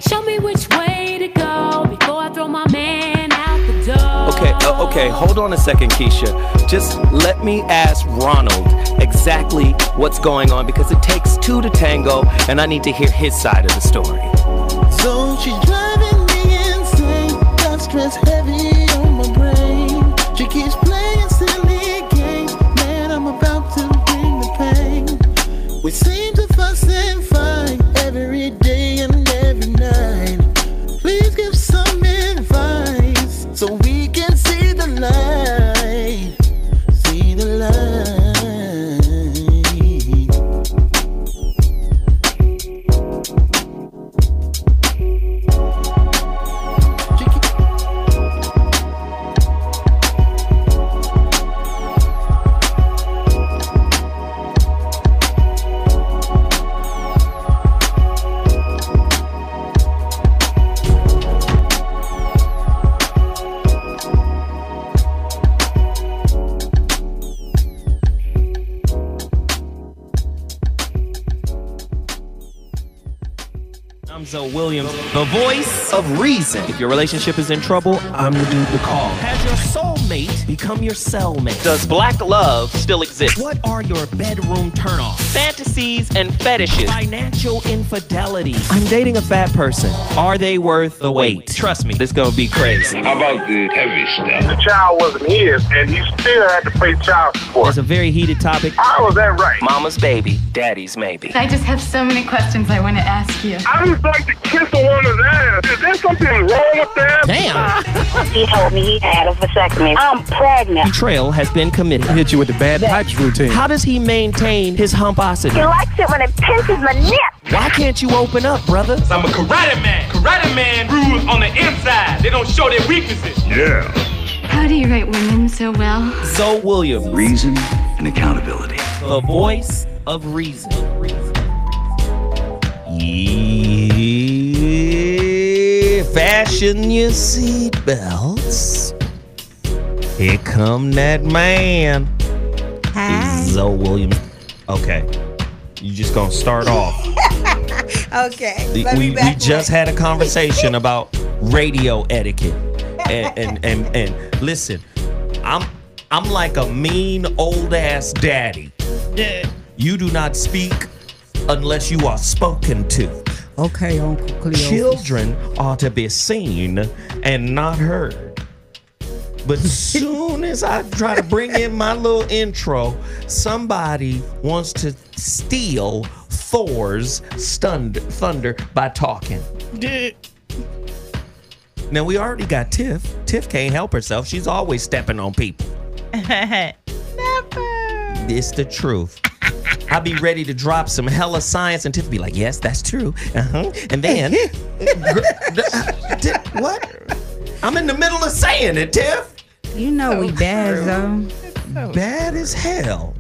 Show me which way to go before I throw my man out the door. Okay, hold on a second, Keisha. Just let me ask Ronald exactly what's going on, because it takes two to tango, and I need to hear his side of the story. So she's driving me insane, got stress heavy on my brain. She keeps playing silly games, man, I'm about to bring the pain. We seem to fuss and fight every day and every night. Please give some advice so we can see the light. See the light. I'm ZoWilliams, the voice of reason. If your relationship is in trouble, I'm the dude to call. Has your soulmate become your cellmate? Does black love still exist? What are your bedroom turnoffs? Fantasies and fetishes. Financial infidelity. I'm dating a fat person. Are they worth the wait? Trust me, this gonna be crazy. How about the heavy stuff? The child wasn't his, and he still had to pay child support. It's a very heated topic. How was that right? Mama's baby, daddy's maybe. I just have so many questions I want to ask you. I just like to kiss a woman's ass. Is there something wrong with that? Damn. He told me he had a vasectomy. I'm pregnant. Betrayal has been committed. Hit you with the bad pipes routine. How does he maintain his humposity? He likes it when it pinches my nip. Why can't you open up, brother? I'm a karate man. Karate man rules on the inside. They don't show their weaknesses. Yeah. How do you write women so well? ZoWilliams, Reason and accountability. the voice of reason. Yeah, fashion your seatbelts. Here come that man. Hi. ZoWilliams. Okay, you just gonna start off. Okay. We just had a conversation about radio etiquette, and listen, I'm like a mean old ass daddy. You do not speak unless you are spoken to. Okay, Uncle Cleo. Children are to be seen and not heard. But soon as I try to bring in my little intro, somebody wants to steal Thor's thunder by talking. Now, we already got Tiff. Tiff can't help herself. She's always stepping on people. Never. It's the truth. I'll be ready to drop some hella science, and Tiff be like, yes, that's true. And then, what? I'm in the middle of saying it, Tiff. You know we bad, though. Bad as hell.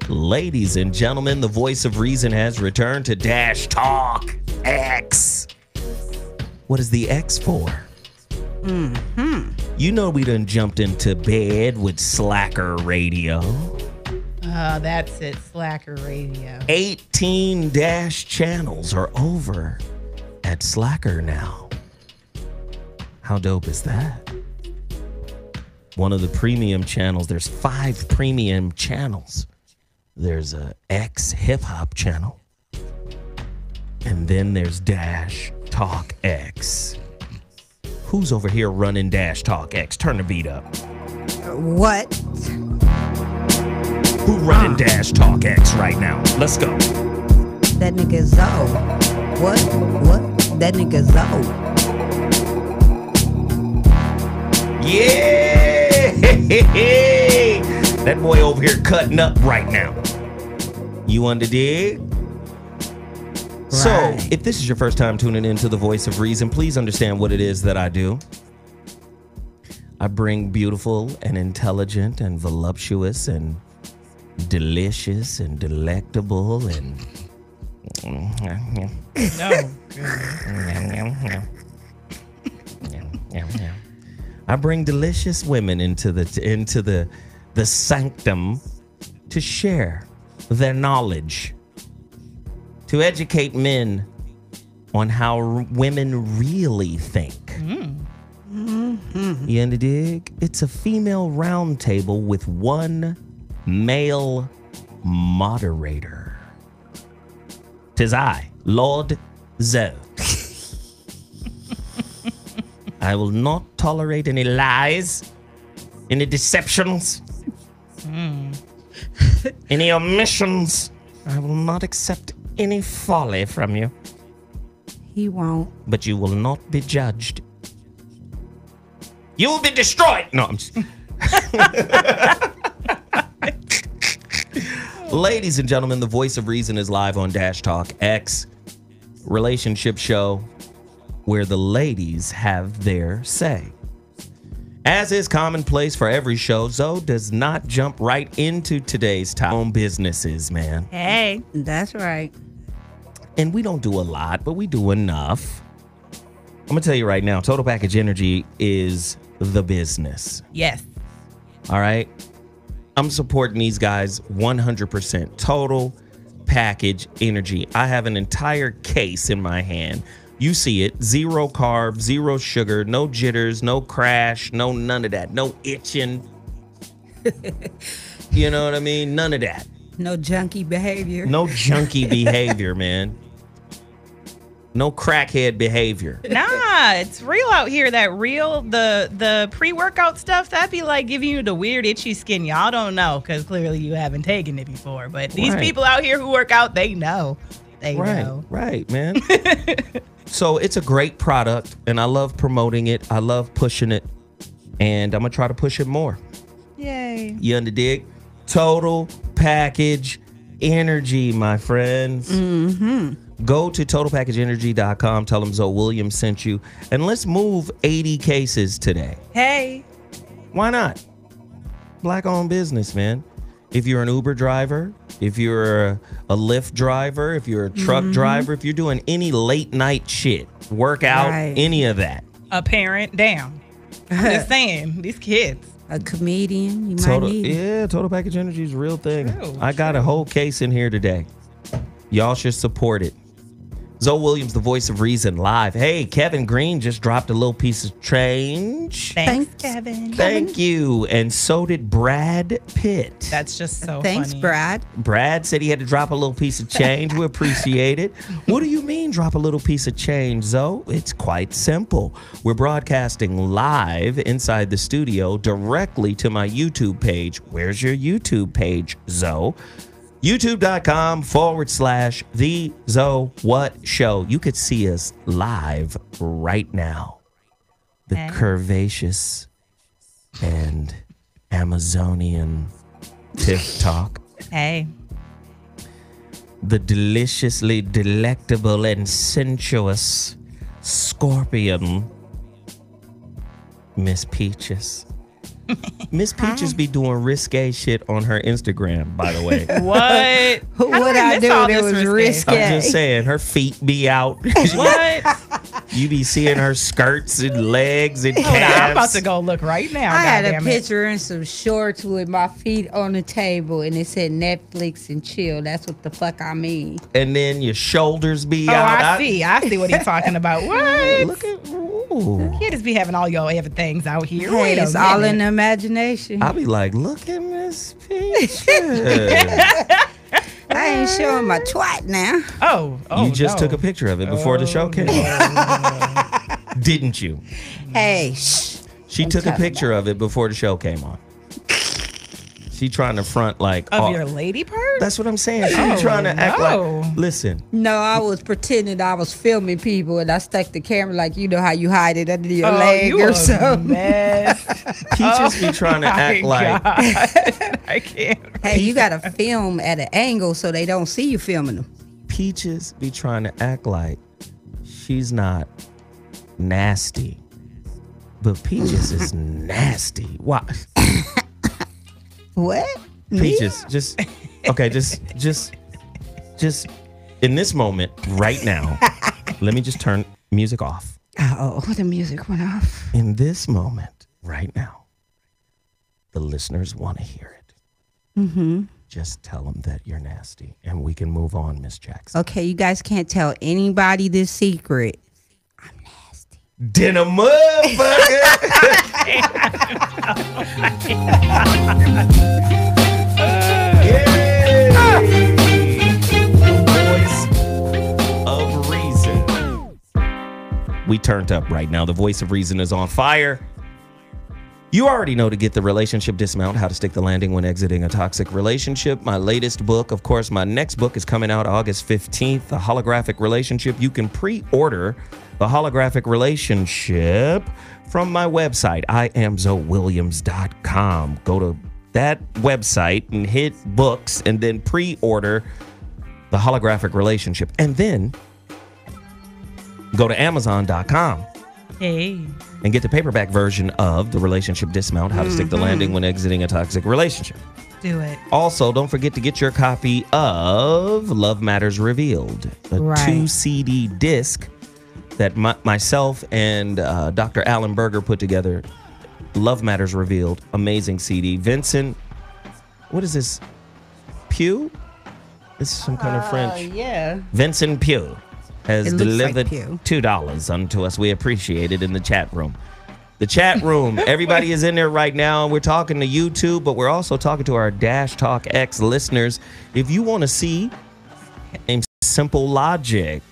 Ladies and gentlemen, the voice of reason has returned to Dash Talk X. What is the X for? You know we done jumped into bed with Slacker Radio. Oh, that's it, Slacker Radio. 18 Dash channels are over at Slacker now. How dope is that? One of the premium channels, there's 5 premium channels. There's a X hip hop channel. And then there's Dash Talk X. Who's over here running Dash Talk X? Turn the beat up. What? Who running Dash Talk X right now? Let's go. That nigga Zo. What? That nigga Zo. Yeah! That boy over here cutting up right now. You under dig? Right. So, if this is your first time tuning into the Voice of Reason, please understand what it is that I do. I bring beautiful and intelligent and voluptuous and delicious and delectable and I bring delicious women into the sanctum to share their knowledge, to educate men on how women really think. You under dig? It's a female roundtable with one male moderator. 'Tis I, Lord Zo. I will not tolerate any lies, any deceptions, any omissions. I will not accept any folly from you. He won't. But you will not be judged. You will be destroyed. No, I'm just... Ladies and gentlemen, the voice of reason is live on Dash Talk X, relationship show where the ladies have their say. As is commonplace for every show, Zo does not jump right into today's top own businesses, man. Hey. That's right. And we don't do a lot, but we do enough. I'm going to tell you right now, Total Package Energy is the business. Yes. All right? I'm supporting these guys 100%. Total Package Energy. I have an entire case in my hand. You see it. 0 carbs, 0 sugar, no jitters, no crash, no none of that. No itching. You know what I mean? None of that. No junkie behavior. No junkie behavior, man. No crackhead behavior. Nah, it's real out here. That real, the pre-workout stuff, that'd be like giving you the weird itchy skin. Y'all don't know because clearly you haven't taken it before. But these people out here who work out, they know. They know. Right, man. So it's a great product, and I love promoting it. I love pushing it, and I'm going to try to push it more. Yay. You under dig? Total Package Energy, my friends. Go to totalpackageenergy.com. Tell them ZoWilliams sent you. And let's move 80 cases today. Hey. Why not? Black-owned business, man. If you're an Uber driver, if you're a Lyft driver, if you're a truck driver, if you're doing any late-night shit, workout, any of that. A parent, damn. I'm just saying, these kids. A comedian, you might need. Yeah, Total Package Energy is a real thing. I got a whole case in here today. Y'all should support it. ZoWilliams, the voice of reason, live. Hey, Kevin Green just dropped a little piece of change. Thanks, Kevin. Thank you. And so did Brad Pitt. That's just so Thanks, funny. Brad. Brad said he had to drop a little piece of change. We appreciate it. What do you mean drop a little piece of change, Zo? It's quite simple. We're broadcasting live inside the studio directly to my YouTube page. Where's your YouTube page, Zo? YouTube.com/The Zo What Show. You could see us live right now. The curvaceous and Amazonian Tiff Talk. Hey. The deliciously delectable and sensuous Scorpion Miss Peaches. Miss Peaches be doing risque shit on her Instagram, by the way. What? What I do that was risque? I'm just saying, her feet be out. What? You be seeing her skirts and legs and Hold on, calves. I'm about to go look right now. I had a goddammit. picture in some shorts with my feet on the table, and it said Netflix and chill. That's what the fuck I mean. And then your shoulders be Oh, out. I see what he's talking about. What? Look at, ooh. You just be having all your things out here. Hey, Wait a it's all in minute. the imagination. I be like, look at Miss Peaches. I ain't showing my twat now. Oh, You just no. took a picture of it before the show came on. Didn't you? Hey, shh. She took a picture of it before the show came on. She trying to front like Of your lady part? That's what I'm saying. She be trying to act like. Listen, No, I was pretending I was filming people, and I stuck the camera like you know how you hide it under your leg you or a something. Peaches be trying to act like. I can't. Hey, you gotta film at an angle so they don't see you filming them. Peaches be trying to act like she's not nasty, but Peaches is nasty. Why? What? Peaches, just in this moment right now. Let me just turn music off. Oh, the music went off. In this moment right now, the listeners want to hear it. Just tell them that you're nasty, and we can move on, Miss Jackson. Okay, you guys can't tell anybody this secret. I'm nasty. Dinner motherfucker. Voice of reason. We turned up right now. The voice of reason is on fire. You already know to get the relationship dismount, how to stick the landing when exiting a toxic relationship. My latest book, of course, my next book is coming out August 15th, The Holographic Relationship. You can pre-order The Holographic Relationship from my website, IamZoWilliams.com. Go to that website and hit books and then pre-order The Holographic Relationship. And then go to Amazon.com. Hey. And get the paperback version of The Relationship Dismount, How to Stick the Landing When Exiting a Toxic Relationship. Do it. Also, don't forget to get your copy of Love Matters Revealed, a 2-CD disc that myself and Dr. Alan Berger put together. Love Matters Revealed, amazing CD. Vincent, what is this? Pugh? This is some kind of French. Yeah. Vincent Pugh has delivered like $2 unto us. We appreciate it in the chat room. The chat room, everybody is in there right now. We're talking to YouTube, but we're also talking to our Dash Talk X listeners. If you want to see Simple Logic,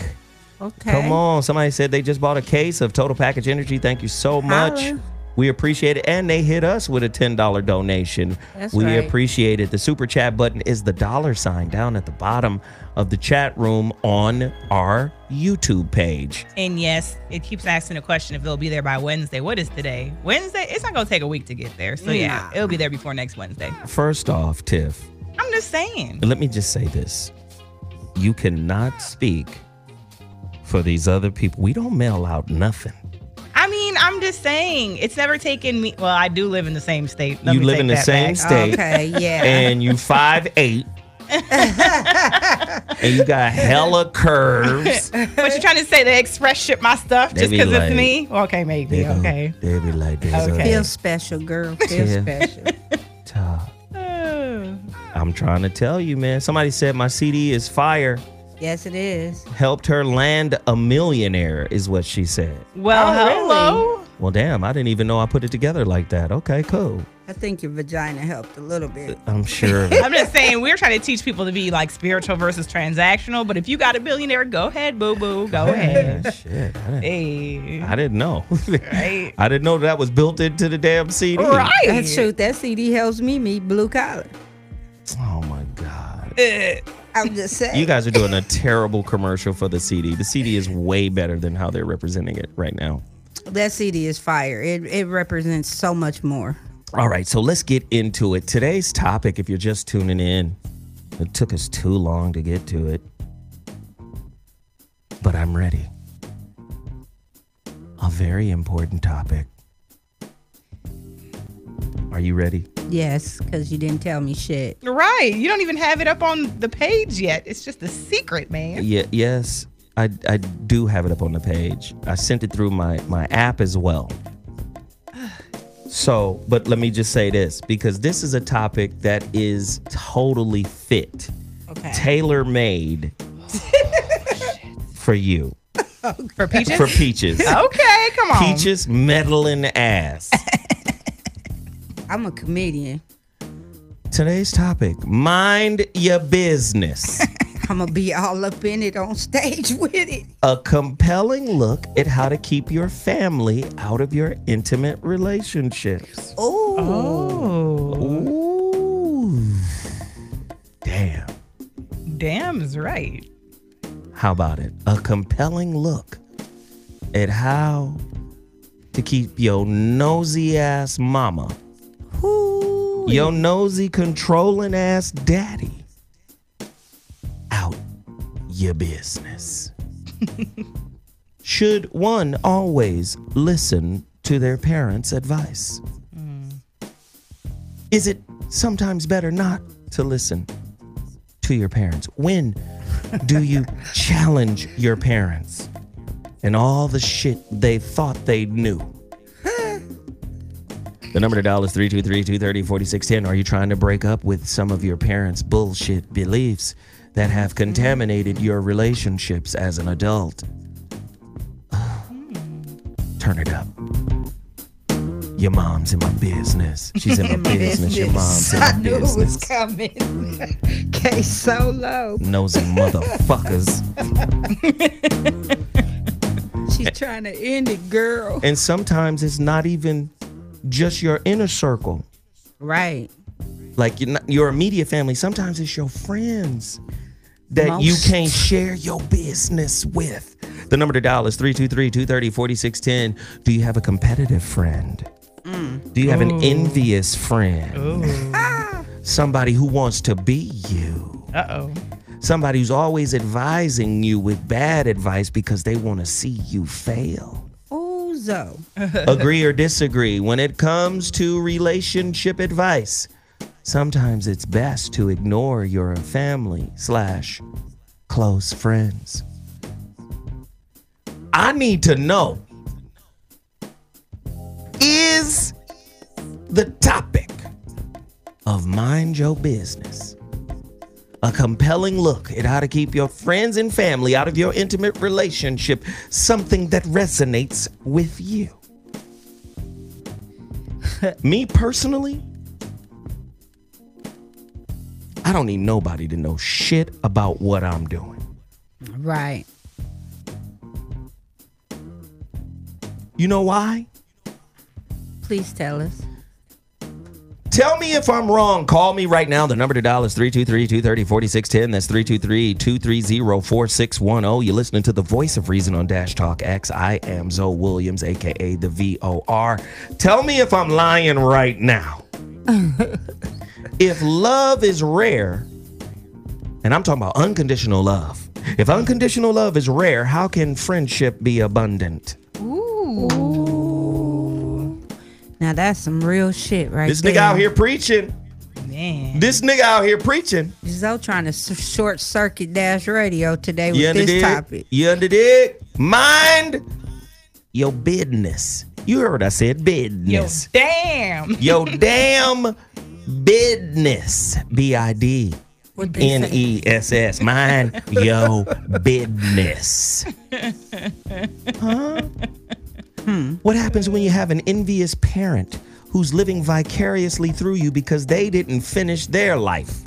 okay, come on. Somebody said they just bought a case of Total Package Energy. Thank you so much. Holla. We appreciate it. And they hit us with a $10 donation. That's we right. appreciate it. The super chat button is the $ down at the bottom of the chat room on our YouTube page. And yes, it keeps asking the question if it'll be there by Wednesday. What is today? Wednesday? It's not going to take a week to get there. So yeah, it'll be there before next Wednesday. First off, Tiff, I'm just saying. let me just say this. You cannot speak for these other people. We don't mail out nothing. I mean, I'm just saying, it's never taken me. Well, I do live in the same state. Let You me live take in the that same back. state. Okay, yeah. And you 5'8". And you got hella curves. But you're trying to say they express ship my stuff They just be because like- it's me? Okay, maybe. Okay. They be like this. Okay. Feel special, girl. Feel Yeah. special. Tough. Oh. I'm trying to tell you, man. Somebody said my CD is fire. Yes, it is. Helped her land a millionaire, is what she said. Well, Oh, really? hello. Well, damn, I didn't even know I put it together like that. Okay, cool. I think your vagina helped a little bit. I'm sure of it. I'm just saying, we're trying to teach people to be like spiritual versus transactional. But if you got a billionaire, go ahead, boo boo. Go ahead. Yeah, shit. Hey. I didn't know. Right. I didn't know that was built into the damn CD. Right. That's true. That CD helps me meet blue collar. Oh, my God. I'm just saying. You guys are doing a terrible commercial for the CD. The CD is way better than how they're representing it right now. That CD is fire. It represents so much more. All right, so let's get into it. Today's topic, if you're just tuning in, it took us too long to get to it, but I'm ready. A very important topic. Are you ready? Yes, because you didn't tell me shit. Right. You don't even have it up on the page yet. It's just a secret, man. Yeah, yes, I do have it up on the page. I sent it through my app as well. So, but let me just say this, because this is a topic that is totally fit, tailor-made for you. For Peaches? For Peaches. Okay, come on. Peaches meddling ass. I'm a comedian. Today's topic, mind your business. I'm going to be all up in it on stage with it. A compelling look at how to keep your family out of your intimate relationships. Oh. Ooh. Damn. Damn is right. How about it? A compelling look at how to keep your nosy ass mama, your nosy controlling ass daddy out your business. Should one always listen to their parents' advice? Is it sometimes better not to listen to your parents? When do you challenge your parents and all the shit they thought they knew? The number to dial is 323-230-4610. Are you trying to break up with some of your parents' bullshit beliefs that have contaminated your relationships as an adult? Turn it up. Your mom's in my business. She's in my business. Your mom's in my business. I knew it was coming. Case so low. Nosy motherfuckers. She's trying to end it, girl. And sometimes it's not even just your inner circle. Right. Like your immediate family. Sometimes it's your friends that you can't share your business with. The number to dial is 323-230-4610. Do you have a competitive friend? Do you have an envious friend? Somebody who wants to be you? Somebody who's always advising you with bad advice because they want to see you fail? Oh, Zo. Agree or disagree? When it comes to relationship advice, sometimes it's best to ignore your family/close friends. I need to know, is the topic of Mind Your Business a compelling look at how to keep your friends and family out of your intimate relationship something that resonates with you? Me personally, I don't need nobody to know shit about what I'm doing. Right. You know why? Please tell us. Tell me if I'm wrong. Call me right now. The number to dial is 323-230-4610. That's 323-230-4610. You're listening to the voice of reason on Dash Talk X. I am ZoWilliams, a.k.a. the VOR. Tell me if I'm lying right now. If love is rare, and I'm talking about unconditional love. If unconditional love is rare, how can friendship be abundant? Now that's some real shit right This there. nigga out here preaching. Man. This nigga out here preaching. Zo trying to short circuit Dash Radio today with this topic. You understand? Mind your business. You heard what I said, business. Yo, damn. Yo, damn business. BIDNESS. Mind your business. Huh? What happens when you have an envious parent who's living vicariously through you because they didn't finish their life?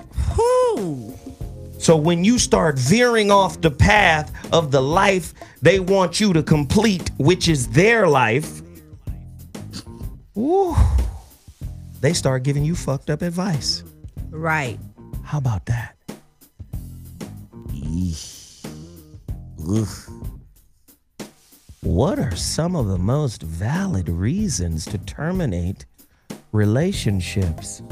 So when you start veering off the path of the life they want you to complete, which is their life, they start giving you fucked up advice. Right. How about that? Ugh. What are some of the most valid reasons to terminate relationships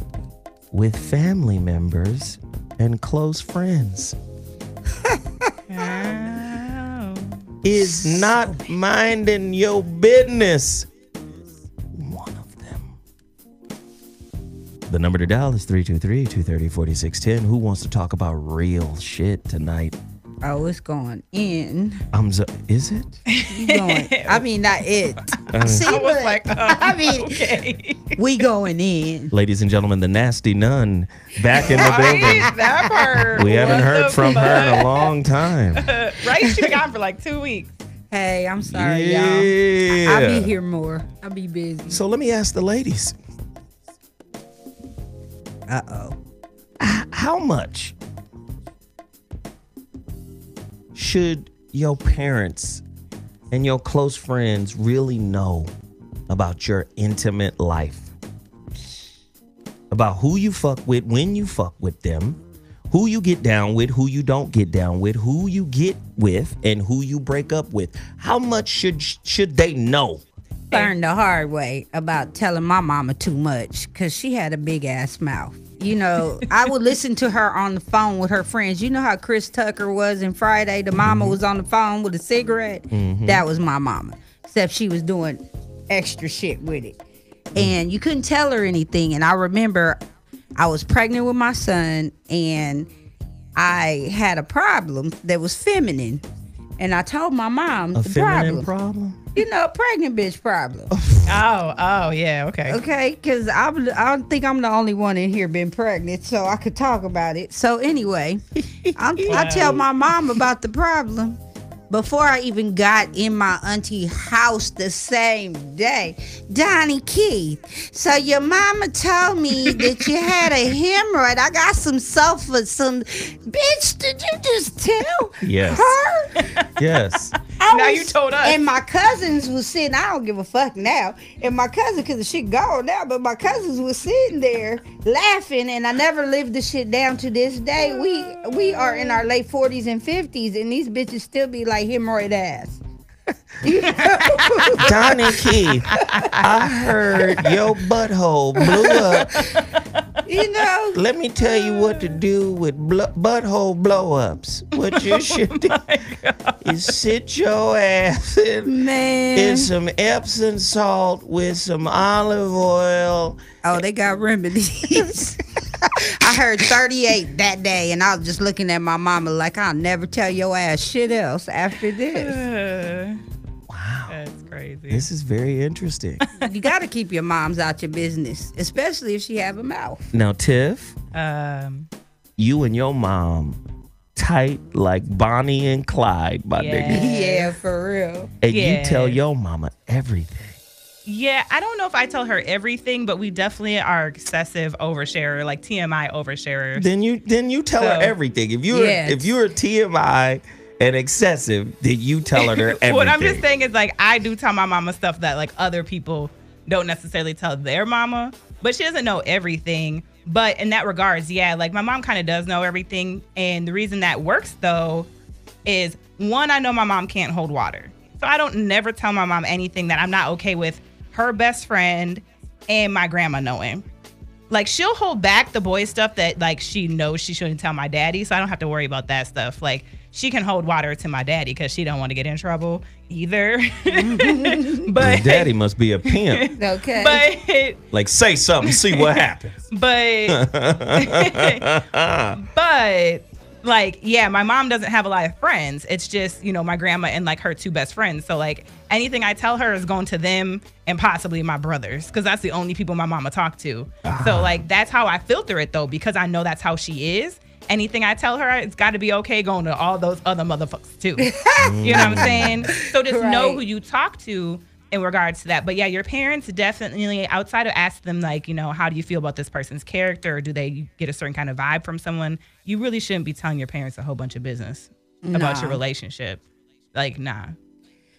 with family members and close friends? Is not minding your business one of them? The number to dial is 323-230-4610. Who wants to talk about real shit tonight? Oh, it's going in. Is it? I mean, not it. See, I was like, okay. We going in. Ladies and gentlemen, the nasty nun back in the building. That part. We haven't heard from her in a long time. Right? She's been gone for like 2 weeks. Hey, I'm sorry, y'all. I'll be here more. I'll be busy. So let me ask the ladies. How much should your parents and your close friends really know about your intimate life? About who you fuck with, when you fuck with them, who you get down with, who you don't get down with, who you get with, and who you break up with. How much should they know? Learned the hard way about telling my mama too much because she had a big ass mouth. You know, I would listen to her on the phone with her friends. You know how Chris Tucker was in Friday? The mama was on the phone with a cigarette. That was my mama. Except she was doing extra shit with it. And you couldn't tell her anything. And I remember I was pregnant with my son and I had a problem that was feminine. And I told my mom a the feminine problem? You know, pregnant bitch problem. Oh, yeah, okay. Okay, because I don't think I'm the only one in here been pregnant, so I could talk about it. So anyway, I tell my mom about the problem before I even got in my auntie house the same day. Donnie Keith, so your mama told me that you had a hemorrhoid. I got some sulfur, bitch, did you just tell her? Yes. Now you told us. And my cousins was sitting, I don't give a fuck now. And my cousin, because the shit gone now, but my cousins was sitting there laughing, and I never lived the shit down to this day. We are in our late 40s and 50s, and these bitches still be like hemorrhoid ass. Donnie Keith, I heard your butthole blew up. You know, let me tell you what to do with butthole blow-ups. What you should do is sit your ass in some Epsom salt with some olive oil. Oh, they got remedies. I heard 38 that day, and I was just looking at my mama like, I'll never tell your ass shit else after this. Wow. That's crazy. This is very interesting. You got to keep your moms out your business, especially if she have a mouth. Now, Tiff, you and your mom tight like Bonnie and Clyde, my nigga. Yeah, for real. And you tell your mama everything. Yeah, I don't know if I tell her everything, but we definitely are excessive oversharer, like TMI oversharers. Then you tell her everything. If you're TMI and excessive, then you tell her everything. What I'm just saying is, like, I do tell my mama stuff that like other people don't necessarily tell their mama, but she doesn't know everything. But in that regards, yeah, like my mom kind of does know everything. And the reason that works though is, one, I know my mom can't hold water. So I don't never tell my mom anything that I'm not okay with her best friend and my grandma knowing. Like, she'll hold back the boy stuff that like she knows she shouldn't tell my daddy, so I don't have to worry about that stuff. Like, she can hold water to my daddy because she don't want to get in trouble either. But your daddy must be a pimp. Okay. But like, say something, see what happens. But like, yeah, my mom doesn't have a lot of friends. It's just, you know, my grandma and like her two best friends. So like anything I tell her is going to them and possibly my brothers, because that's the only people my mama talk to. So like, that's how I filter it though, because I know that's how she is. Anything I tell her, it's got to be okay going to all those other motherfuckers too. You know what I'm saying? So just know who you talk to in regards to that. But yeah, your parents definitely, outside of asking them like, you know, how do you feel about this person's character, or do they get a certain kind of vibe from someone, you really shouldn't be telling your parents a whole bunch of business about your relationship. Like, nah.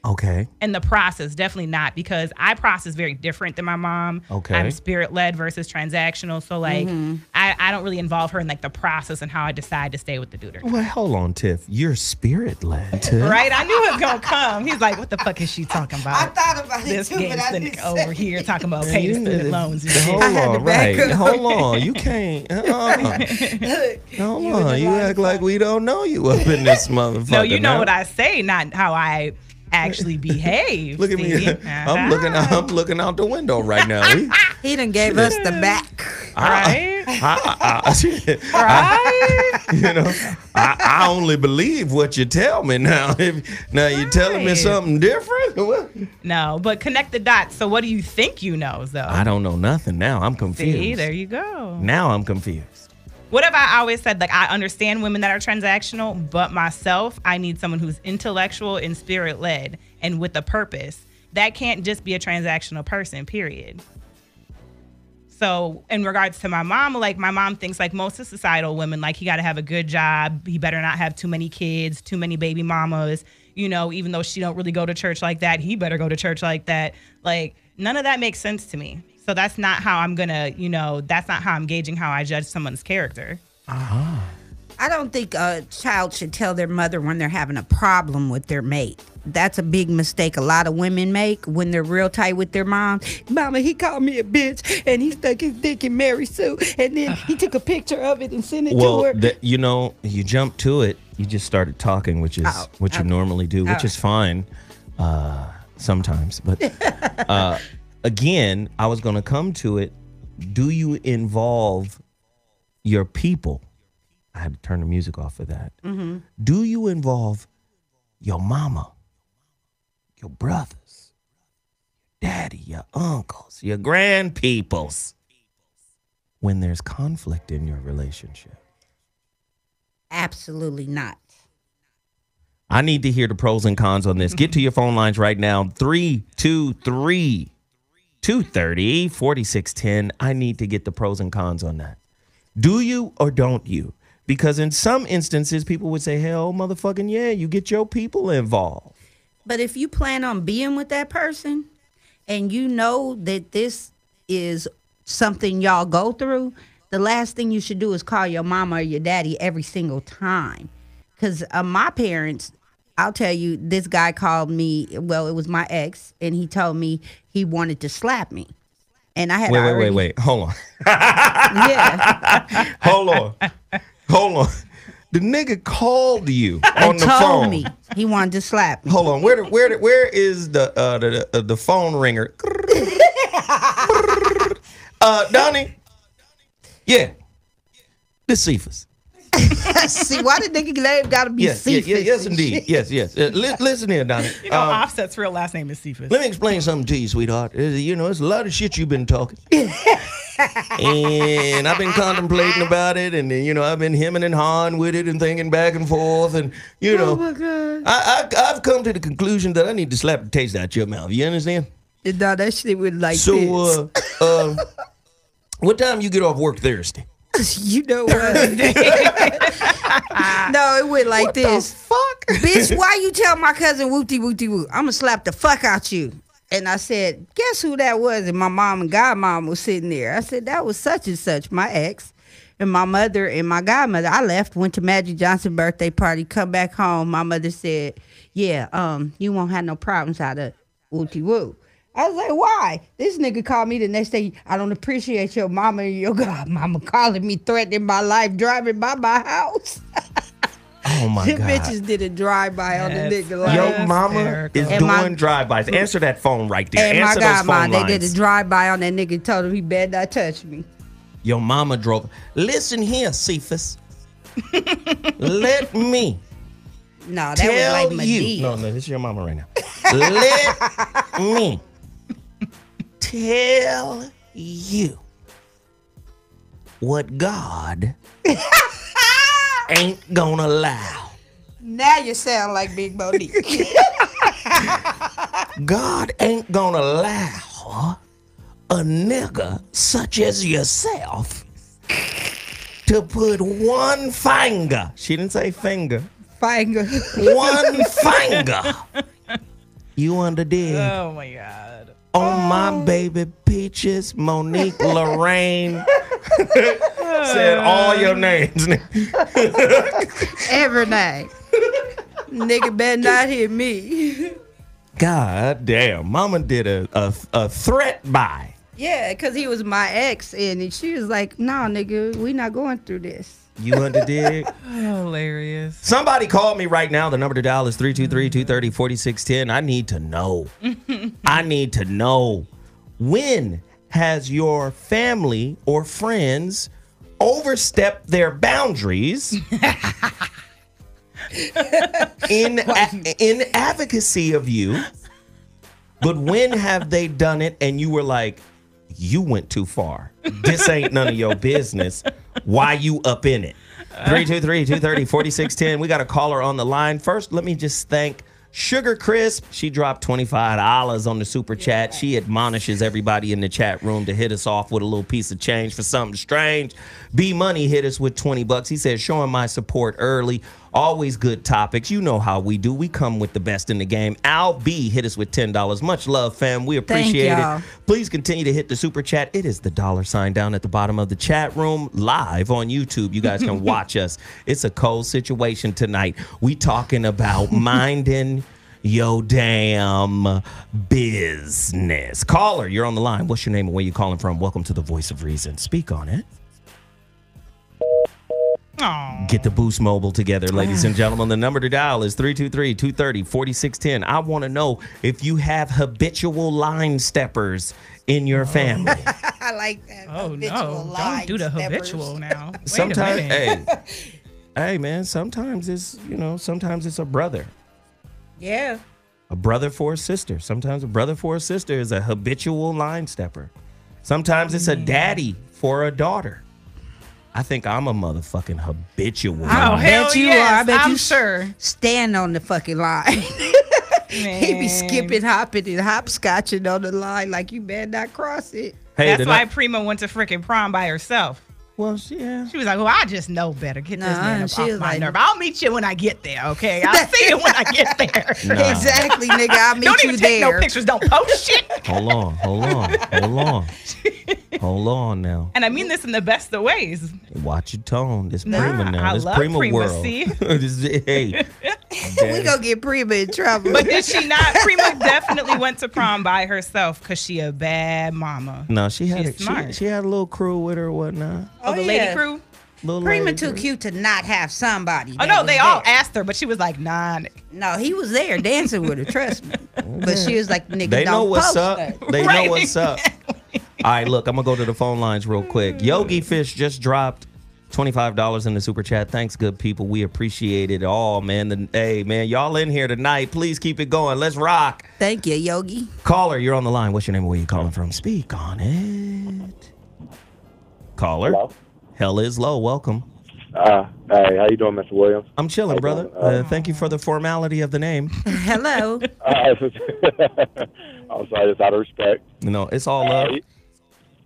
Okay. And the process, definitely not, because I process very different than my mom. Okay. I'm spirit-led versus transactional. So, like, I don't really involve her in, like, the process and how I decide to stay with the dude. Well, hold on, Tiff. You're spirit-led, Tiff. Right? I knew it was going to come. He's like, what the fuck is she talking about? I thought about this it too, but I didn't say over here talking about paying student loans and shit. Hold on, right. Hold on. You can't. Hold on. You act like we don't know you up in this motherfucker. No, you know what I say, not how I actually behave. Look at me. I'm looking out the window right now. He done gave us the back. Right? Right? You know, I only believe what you tell me now. Now you're telling me something different? No, but connect the dots. So what do you think you know, though? I don't know nothing now. I'm confused. See, there you go. Now I'm confused. What have I always said? Like, I understand women that are transactional, but myself, I need someone who's intellectual and spirit-led and with a purpose. That can't just be a transactional person, period. So in regards to my mom, like, my mom thinks like most of societal women, like, he got to have a good job. He better not have too many kids, too many baby mamas. You know, even though she don't really go to church like that, he better go to church like that. Like, none of that makes sense to me. So that's not how I'm gonna, you know, that's not how I'm gauging how I judge someone's character. I don't think a child should tell their mother when they're having a problem with their mate. That's a big mistake a lot of women make when they're real tight with their mom. Mama, he called me a bitch and he stuck his dick in Mary Sue, and then he took a picture of it and sent it to her. You know, you jumped to it. You just started talking, which is what you normally do, which is fine sometimes. But again, I was going to come to it. Do you involve your people? I had to turn the music off for that. Mm-hmm. Do you involve your mama, your brothers, your daddy, your uncles, your grandpeoples when there's conflict in your relationship? Absolutely not. I need to hear the pros and cons on this. Get to your phone lines right now. 323-230-4610. I need to get the pros and cons on that. Do you or don't you? Because in some instances, people would say, hell, motherfucking yeah, you get your people involved. But if you plan on being with that person and you know that this is something y'all go through, the last thing you should do is call your mama or your daddy every single time. Because my parents, I'll tell you, this guy called me, well, it was my ex, and he told me he wanted to slap me. And I had Wait. Hold on. Yeah. Hold on. The nigga called you on the phone. Told me he wanted to slap me. Hold on. Where is the phone ringer? Donnie? Yeah. The Cephas. See, why the nigga name gotta be Cephas? Yes, indeed. Yes. Listen here, Donnie. You know, Offset's real last name is Cephas. Let me explain something to you, sweetheart. You know, it's a lot of shit you've been talking. And I've been contemplating about it, and you know, I've been hemming and hawing with it and thinking back and forth, and you know, oh my God. I've come to the conclusion that I need to slap the taste out your mouth. You understand? No, that shit was like this. So, what time you get off work Thursday? You know what? No, it went like this. Fuck, bitch, why you tell my cousin whoopty whoopty whoop? I'm gonna slap the fuck out you. And I said, guess who that was? And my mom and godmom was sitting there. I said, that was such and such, my ex. And my mother and my godmother, I left, went to Magic Johnson's birthday party, come back home. My mother said, yeah, you won't have no problems out of whoopty whoop. I was like, why? This nigga called me the next day. I don't appreciate your mama and your godmama calling me, threatening my life, driving by my house. Oh my Them God. bitches did a drive-by on the nigga. Like, Your mama is doing drive-bys. Answer that phone right there. And Answer my those phone godmama, lines. they did a drive-by on that nigga, told him he better not touch me. Your mama drove. Listen here, Cephas. Let me No, that tell was like you. Medea. No, this is your mama right now. Let me tell you what God ain't gonna allow. Now you sound like Big Monique. God ain't gonna allow a nigga such as yourself to put one finger. She didn't say finger. Finger. One finger. You underdid. Oh my God. On my baby Peaches, Monique, Lorraine. Said all your names. Every night. Nigga better not hit me. God damn. Mama did a threat by. Yeah, because he was my ex, and she was like, nah, nigga, we not going through this. You underdid? Hilarious. Somebody call me right now. The number to dial is 323-230-4610. I need to know. I need to know. When has your family or friends overstepped their boundaries in advocacy of you? But when have they done it and you were like, you went too far. This ain't none of your business. Why you up in it? 323-230-4610. We got a caller on the line. First, let me just thank Sugar Crisp. She dropped $25 on the super chat. She admonishes everybody in the chat room to hit us off with a little piece of change for something strange. B Money hit us with $20. He said, showing my support early. Always good topics. You know how we do. We come with the best in the game. Al B hit us with $10. Much love, fam. We appreciate it. Please continue to hit the super chat. It is the $ down at the bottom of the chat room, live on YouTube. You guys can watch us. It's a cold situation tonight. We talking about minding your damn business. Caller, you're on the line. What's your name and where you calling from? Welcome to the Voice of Reason. Speak on it. Aww. Get the Boost Mobile together, ladies and gentlemen. The number to dial is 323-230-4610. I want to know if you have habitual line steppers in your family. I like that. Oh, habitual no. line Don't do the steppers. habitual now. Wait Sometimes, a minute. hey, man, sometimes it's a brother. Yeah. A brother for a sister. Sometimes a brother for a sister is a habitual line stepper. Sometimes it's a daddy for a daughter. I think I'm a motherfucking habitual. I bet you yes, are. I bet I'm you sure. stand on the fucking line. He be skipping, hopping, and hopscotching on the line like you better not cross it. Hey, That's why Prima went to freaking prom by herself. Well, she was like, well, I just know better. Get this man up off my like, nerve. I'll meet you when I get there, okay? I'll see you when I get there. Nah. Exactly, nigga. I'll meet Don't you even take there. no pictures. Don't post shit. Hold on. Hold on now. And I mean this in the best of ways. Watch your tone. This Nah, Prima now. I This love Prima Prima, world. see? Hey. We gonna get Prima in trouble. But did she not? Prima definitely went to prom by herself because she a bad mama. No, she had smart. she had a little crew with her or whatnot. Oh, the lady crew? Little Prima lady too crew. cute to not have somebody. Oh, that no, was they all there. asked her, but she was like, nah. No, he was there dancing with her, trust me. But she was like, nigga, They know don't what's post up. that. They Right, know what's up. All right, look, I'm going to go to the phone lines real quick. Yogi Fish just dropped $25 in the super chat. Thanks, good people. We appreciate it all, man. Hey, man, y'all in here tonight. Please keep it going. Let's rock. Thank you, Yogi. Caller, you're on the line. What's your name? Where you calling from? Speak on it. Caller. Hello? Hell is low. Welcome. Hey, how you doing, Mr. Williams? I'm chilling, brother. Thank you for the formality of the name. Hello. I'm sorry, just out of respect. No, it's all love.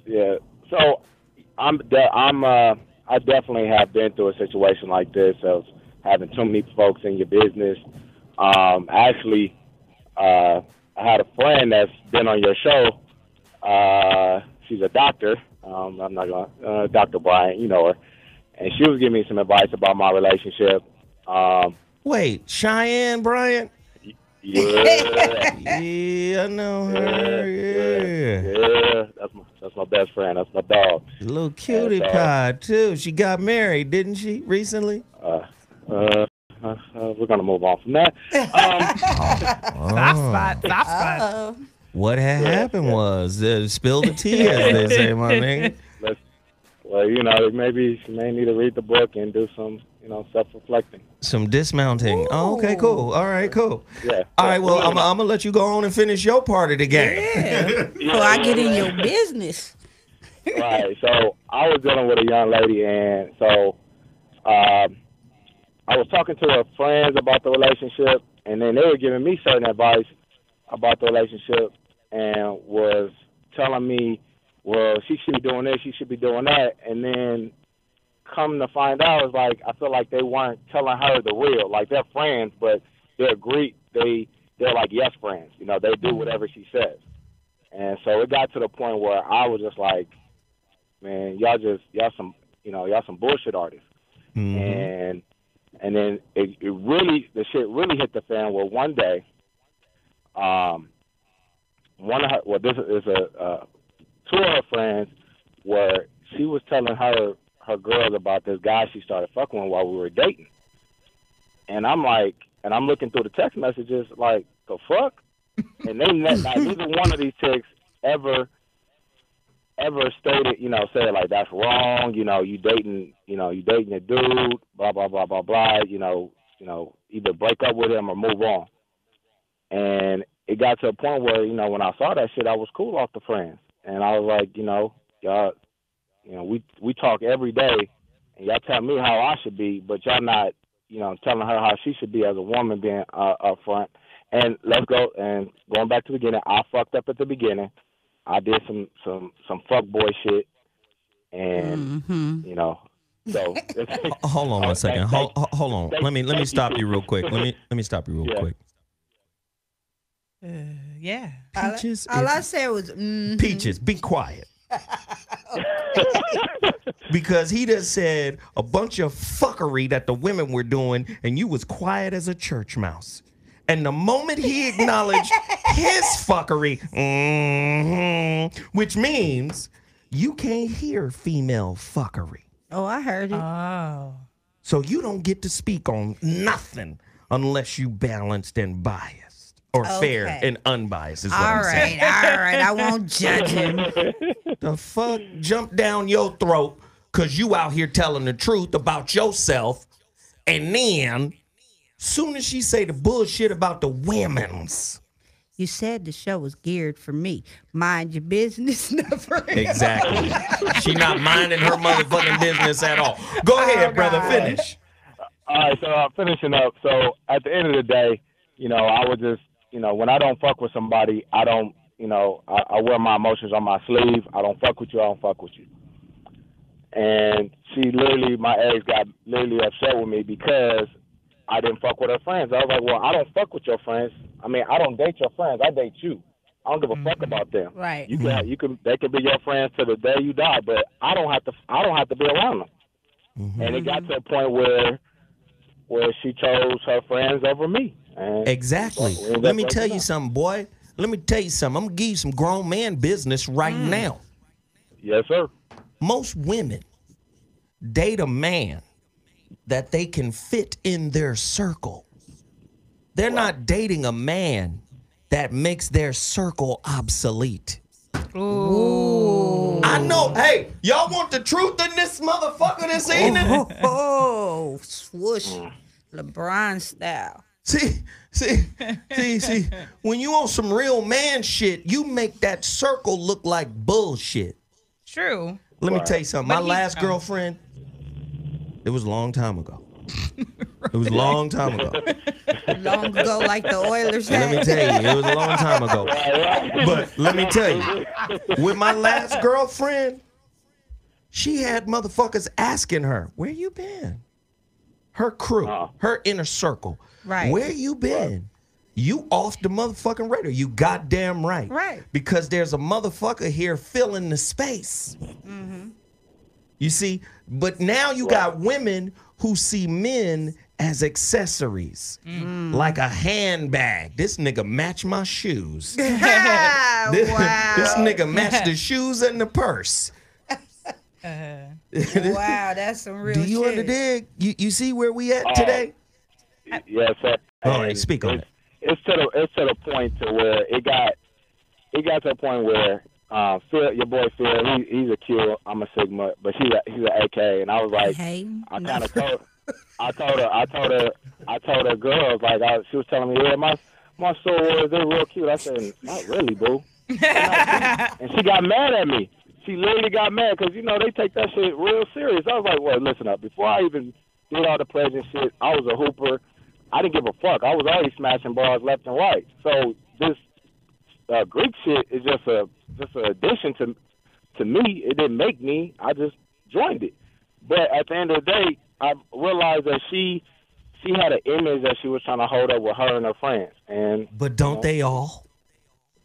Yeah. So I definitely have been through a situation like this of having too many folks in your business. Actually, I had a friend that's been on your show. She's a doctor. I'm not gonna Dr. Bryant, you know her. And she was giving me some advice about my relationship. Wait, Cheyenne Bryant? Yeah. Yeah, I know her. Yeah. That's my best friend. That's my dog. Little cutie pie, too. She got married, didn't she, recently? We're going to move on from that. Soft spot. What had happened was, spill the tea, as they say, my nigga. Well, you know, maybe she may need to read the book and do some, you know, self-reflecting. Some dismounting. Oh, okay, cool. All right, cool. Yeah. All right, well, I'm going to let you go on and finish your part of the game. Yeah. So I get in your business. Right. So I was dealing with a young lady, and so I was talking to her friends about the relationship, and then they were giving me certain advice about the relationship and was telling me, well, she should be doing this, she should be doing that. And then come to find out, it's like I feel like they weren't telling her the real. Like, they're friends, but they're like yes friends. You know, they do whatever she says. And so it got to the point where I was just like, man, y'all some bullshit artists. Mm-hmm. And then the shit really hit the fan. Well, one day, two of her friends where she was telling her girls about this guy she started fucking with while we were dating. And I'm looking through the text messages like, the fuck? And neither one of these chicks ever stated, said like, that's wrong, you dating a dude, blah, blah, blah, blah, blah, either break up with him or move on. And it got to a point where, when I saw that shit, I was cool off the friends. And I was like, y'all, we talk every day, and y'all tell me how I should be, but y'all not, telling her how she should be as a woman being up front. And let's go, and going back to the beginning, I fucked up at the beginning. I did some fuck boy shit, and, so. Hold on one second. Hold on. Let me stop you real quick. Let me stop you real quick. Yeah. Peaches. All I said was, Peaches, be quiet. Because he just said a bunch of fuckery that the women were doing, and you was quiet as a church mouse. And the moment he acknowledged his fuckery, which means you can't hear female fuckery. Oh, I heard it. Oh. So you don't get to speak on nothing unless you balanced and biased. Or fair and unbiased is what I'm saying. All right. I won't judge him. The fuck jump down your throat because you out here telling the truth about yourself. And then, soon as she say the bullshit about the women's, You said the show was geared for me. Mind your business, never. Exactly. She not minding her motherfucking business at all. Go ahead, brother. Finish. All right, so I'm finishing up. So at the end of the day, I would just, when I don't fuck with somebody, I don't, I wear my emotions on my sleeve. I don't fuck with you. I don't fuck with you. And my ex got literally upset with me because I didn't fuck with her friends. I was like, well, I don't fuck with your friends. I mean, I don't date your friends. I date you. I don't give a fuck about them. Right. They can be your friends to the day you die, but I don't have to be around them. Mm-hmm. And it got to a point where she chose her friends over me. And exactly. Let me tell you something, boy. Let me tell you something. I'm going to give you some grown man business right now. Yes, sir. Most women date a man that they can fit in their circle. They're not dating a man that makes their circle obsolete. Ooh. I know. Hey, y'all want the truth in this motherfucker this evening? Oh, swoosh. LeBron style. See. When you on some real man shit, you make that circle look like bullshit. True. Let me tell you something. My last girlfriend, it was a long time ago. It was a long time ago. Long ago, like the Oilers had. Let me tell you, it was a long time ago. But let me tell you, with my last girlfriend, she had motherfuckers asking her, where you been? Her crew, her inner circle. Right. Where you been? You off the motherfucking radar. You goddamn right. Right. Because there's a motherfucker here filling the space. Mm-hmm. You see? But now you got women who see men as accessories. Like a handbag. This nigga match my shoes. This nigga match the shoes and the purse. Wow, that's some real shit. Do you underdig? You see where we at today? Yes, sir. All right, speak on it. It's to the point to where it got to a point where Phil, your boy Phil, he's a Q, I'm a Sigma, but he's an AK, and I was like, I told her girls, like, she was telling me, yeah, my sorors, they're real cute. I said, not really, boo. And she got mad at me. She literally got mad because, they take that shit real serious. I was like, well, listen up. Before I even did all the pledge and shit, I was a hooper. I didn't give a fuck. I was already smashing bars left and right. So this Greek shit is just an addition to me. It didn't make me. I just joined it. But at the end of the day, I realized that she had an image that she was trying to hold up with her and her friends. But don't they all?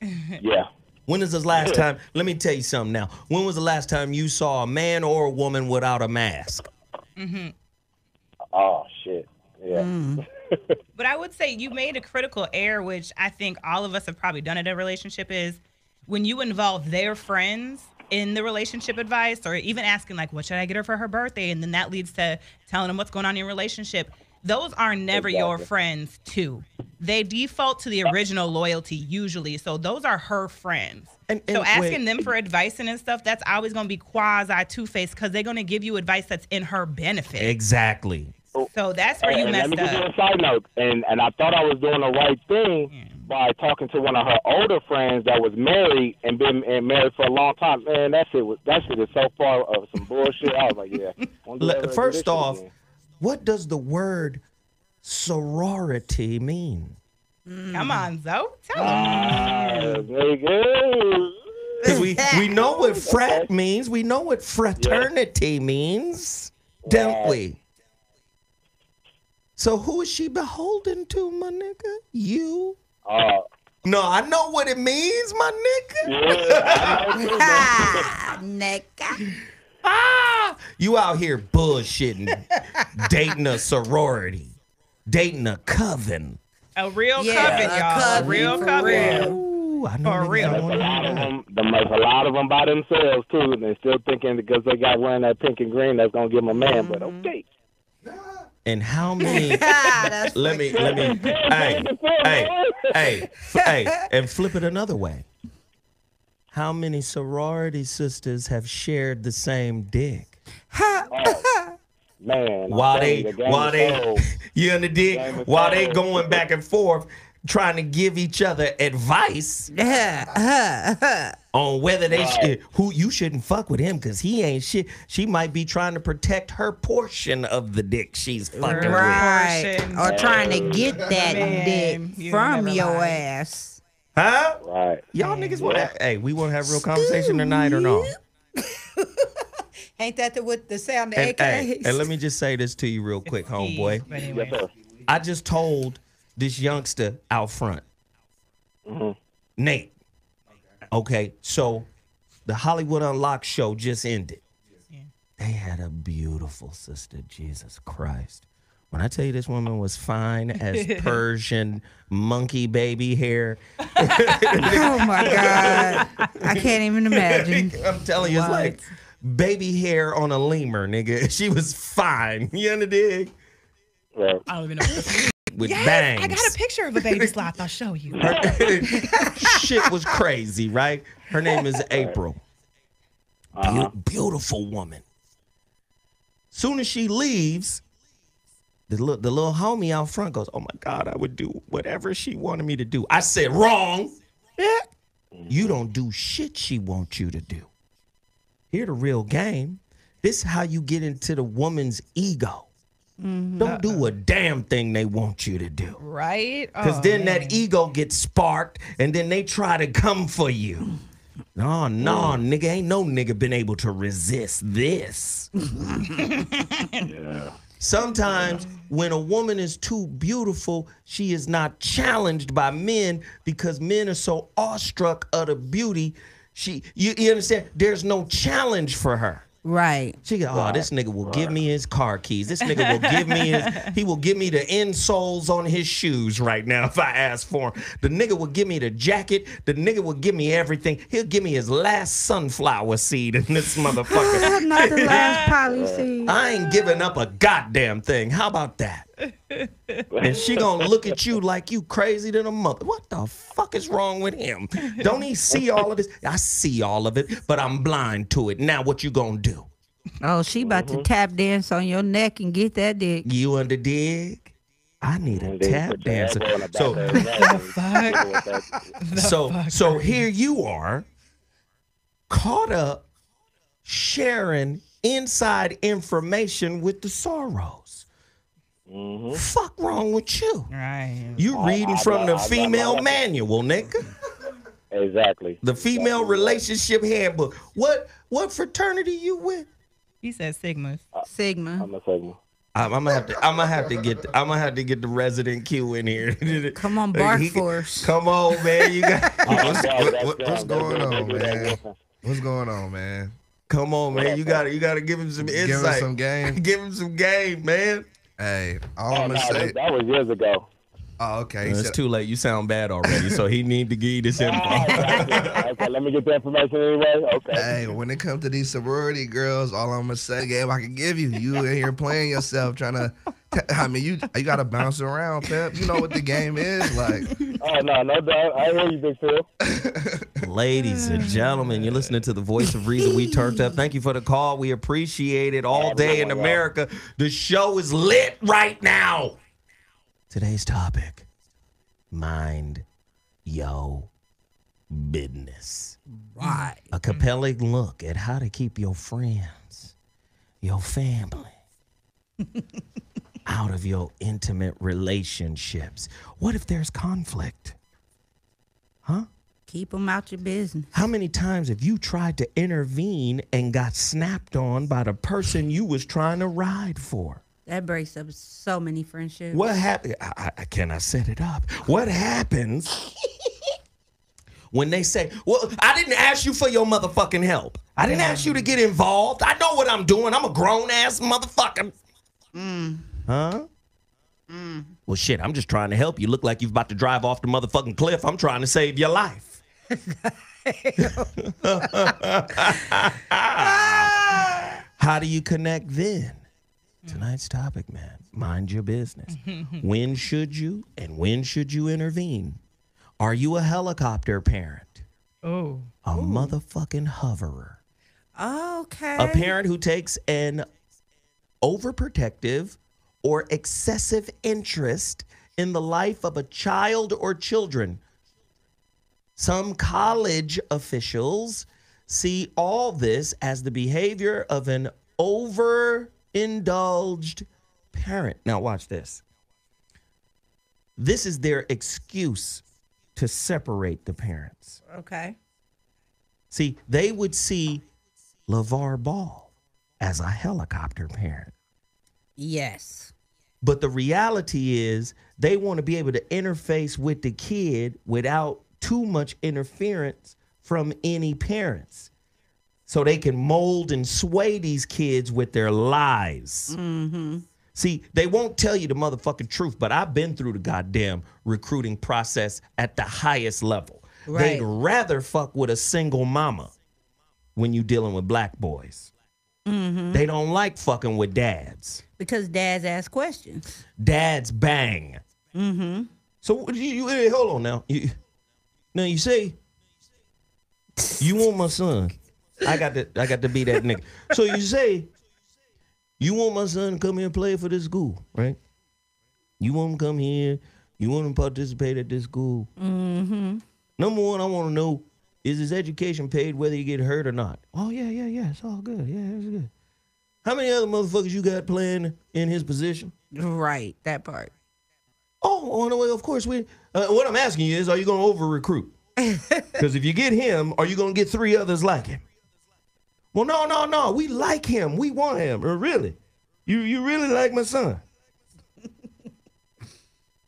Yeah. When is the last time? Let me tell you something now. When was the last time you saw a man or a woman without a mask? Mm-hmm. Oh, shit. Yeah. But I would say you made a critical error, which I think all of us have probably done in a relationship, is when you involve their friends in the relationship advice, or even asking, like, what should I get her for her birthday? And then that leads to telling them what's going on in your relationship. Those are never your friends, too. They default to the original loyalty, usually. So those are her friends. And so asking them for advice and stuff, that's always going to be quasi two-faced because they're going to give you advice that's in her benefit. Exactly. So that's where you messed up. Let me give you up. a side note. And I thought I was doing the right thing by talking to one of her older friends that was married and been married for a long time. Man, that shit is so far of some bullshit. I was like, yeah. First off, what does the word sorority mean? Come on, Zo. Tell them. Because we know what frat means. We know what fraternity means, don't we? So who is she beholden to, my nigga? You? No, I know what it means, my nigga. Yeah, nigga. You out here bullshitting, dating a sorority, dating a coven. A real coven, y'all. A real coven. Ooh, I know For real. There's a lot of them by themselves, too, and they're still thinking because they got wearing that pink and green, that's going to give them a man, but okay. And how many? let me. Hey, and flip it another way. How many sorority sisters have shared the same dick? Man, while they, you understand? While they going back and forth, trying to give each other advice on whether they who you shouldn't fuck with him because he ain't shit. She might be trying to protect her portion of the dick she's fucking with. Or trying to get that dick from your ass. Huh? Right. Y'all niggas want to, hey, we want to have a real conversation tonight or no? Ain't that the sound of And, AKs? hey, and let me just say this to you real quick, homeboy. Anyway. Yes, sir. I just told this youngster out front, Nate. Okay, so the Hollywood Unlocked show just ended. Yeah. They had a beautiful sister, Jesus Christ. When I tell you this woman was fine as Persian monkey baby hair. Oh my God. I can't even imagine. I'm telling you, it's like baby hair on a lemur, nigga. She was fine. You understand? Right. I don't even know what this is. With Yes, bangs. I got a picture of a baby sloth. I'll show you. Shit was crazy, right? Her name is April. Beautiful woman. Soon as she leaves, the little homie out front goes, oh my God, I would do whatever she wanted me to do. I said, wrong. You don't do shit she wants you to do. Here the real game. This is how you get into the woman's ego. Don't do a damn thing they want you to do. Right? Because then that ego gets sparked and then they try to come for you. No, nigga, ain't no nigga been able to resist this. Sometimes when a woman is too beautiful, she is not challenged by men because men are so awestruck of the beauty. You understand? There's no challenge for her. Right. She go, oh, this nigga will give me his car keys. This nigga will give me he will give me the insoles on his shoes right now if I ask for him. The nigga will give me the jacket. The nigga will give me everything. He'll give me his last sunflower seed in this motherfucker. Not the last poly seed. I ain't giving up a goddamn thing. How about that? And she gonna look at you like you crazy than a mother. What the fuck is wrong with him? Don't he see all of this? I see all of it, but I'm blind to it. Now what you gonna do? Oh, she about to tap dance on your neck and get that dick. You under dig? I need a tap dancer. So here you are, caught up, sharing inside information with the Soros. Fuck wrong with you? Right. You reading from the female manual, nigga. Exactly. The female relationship handbook. What fraternity you with? He said Sigma. Sigma. I'm a Sigma. I'm gonna have to get the resident Q in here. Come on, Bark Force. Come on, man. You got what's going on, man? What's going on, man? Come on, man. You gotta give him some insight. Give him some game. Give him some game, man. Hey, all I'm gonna say. That was years ago. Oh, okay. It's too late. You sound bad already, so he need to give you this info. Okay, let me get the information anyway. Okay. Hey, when it comes to these sorority girls, all I'm gonna say, game I can give you. You in here playing yourself, trying to. I mean, you gotta bounce around, Pep. You know what the game is like. Oh no doubt. I hear you, Big Phil. Ladies and gentlemen, you're listening to the voice of reason. We turned up. Thank you for the call. We appreciate it all day in America. The show is lit right now. Today's topic: mind yo business. Right. A compelling look at how to keep your friends, your family, out of your intimate relationships. What if there's conflict? Huh? Keep them out your business. How many times have you tried to intervene and got snapped on by the person you was trying to ride for? That breaks up so many friendships. What happened? Can I set it up? What happens when they say, well, I didn't ask you for your motherfucking help. I didn't ask you to get involved. I know what I'm doing. I'm a grown-ass motherfucker. Huh? Well, shit, I'm just trying to help you. Look like you're about to drive off the motherfucking cliff. I'm trying to save your life. How do you connect then? Tonight's topic, man. Mind your business. When should you and when should you intervene? Are you a helicopter parent? Oh. A motherfucking hoverer. Okay. A parent who takes an overprotective or excessive interest in the life of a child or children. Some college officials see all this as the behavior of an overindulged parent. Now watch this. This is their excuse to separate the parents. Okay. See, they would see LeVar Ball as a helicopter parent. Yes. But the reality is they want to be able to interface with the kid without too much interference from any parents. So they can mold and sway these kids with their lies. Mm-hmm. See, they won't tell you the motherfucking truth, but I've been through the goddamn recruiting process at the highest level. Right. They'd rather fuck with a single mama when you dealing with black boys. Mm-hmm. They don't like fucking with dads. Because dads ask questions. Dads bang. Mm-hmm. So hey, hold on now. Now you say you want my son. I got to be that nigga. So you say you want my son to come here and play for this school, right? You want him to come here. You want him to participate at this school. Mm-hmm. Number one, I want to know, is his education paid whether you get hurt or not? Oh, yeah. It's all good. Yeah, it's good. How many other motherfuckers you got playing in his position? Right, that part. Oh, no, well, of course. What I'm asking you is, are you going to over-recruit? Because if you get him, are you going to get 3 others like him? Well, no. We like him. We want him. Really? You really like my son?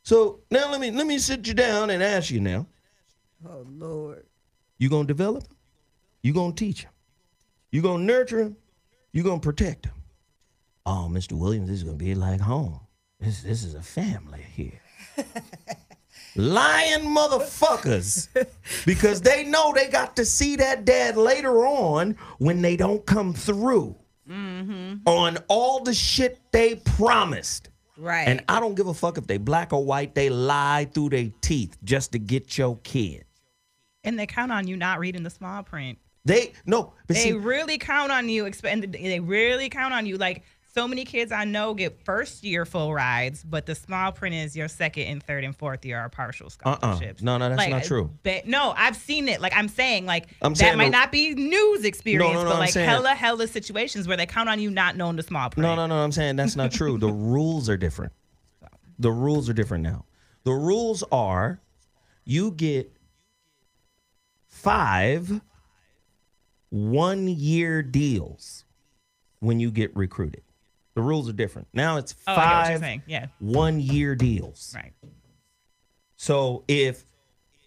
So now let me sit you down and ask you now. Oh, Lord. You going to develop him? You going to teach him? You going to nurture him? You going to protect him? Oh, Mr. Williams, this is going to be like home. This is a family here. Lying motherfuckers. Because they know they got to see that dad later on when they don't come through on all the shit they promised. Right. And I don't give a fuck if they black or white. They lie through their teeth just to get your kid. And they count on you not reading the small print. They really count on you. They really count on you. Like, so many kids I know get first year full rides, but the small print is your second and third and fourth year are partial scholarships. No, that's like, not true. No, I've seen it. Like, I'm saying that saying might not be news experience, No, but like saying, hella situations where they count on you not knowing the small print. No, I'm saying that's not true. The rules are different. The rules are different now. The rules are you get 5 one-year deals when you get recruited. The rules are different. Now it's 5 one-year deals. Right. So if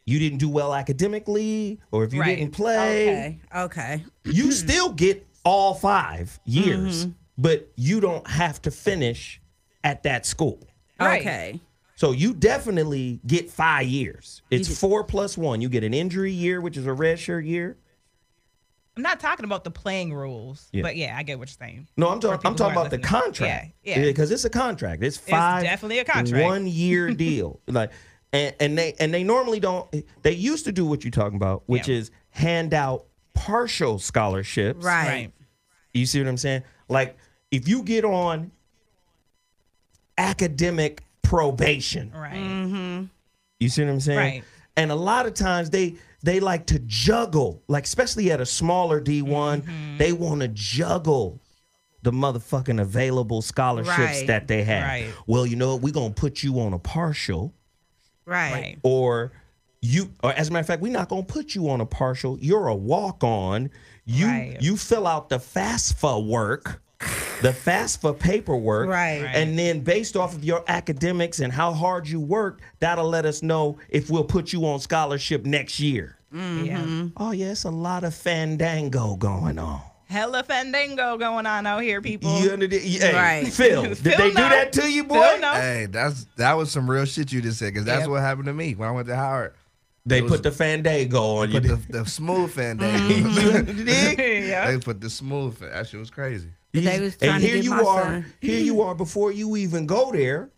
you didn't do well academically or if you didn't play, okay, you still get all 5 years, but you don't have to finish at that school. Right. Okay. So you definitely get 5 years. It's 4 plus 1. You get an injury year, which is a red shirt year. I'm not talking about the playing rules, but yeah, I get what you're saying. No, I'm talking about the contract. Yeah. Because it's a contract. It's 5 definitely a contract. 1 year deal. Like, and they normally don't. They used to do what you're talking about, which is hand out partial scholarships. Right. You see what I'm saying? Like, if you get on academic probation, right? You see what I'm saying? Right. And a lot of times they like to juggle, like especially at a smaller D1, they want to juggle the motherfucking available scholarships that they have. Right. Well, you know what? We're going to put you on a partial. Right. Or as a matter of fact, we're not going to put you on a partial. You're a walk-on. You fill out the FAFSA work. The FAFSA paperwork, and then based off of your academics and how hard you work, that'll let us know if we'll put you on scholarship next year. Yeah. Oh, yeah, it's a lot of fandango going on. Hella fandango going on out here, people. Phil, did they do that to you, boy? Phil, no. Hey, that was some real shit you just said, because that's what happened to me when I went to Howard. They put the fandango on you. Put the smooth fandango. Yeah. They put the smooth. That shit was crazy. They was trying to get my son. Here you are before you even go there.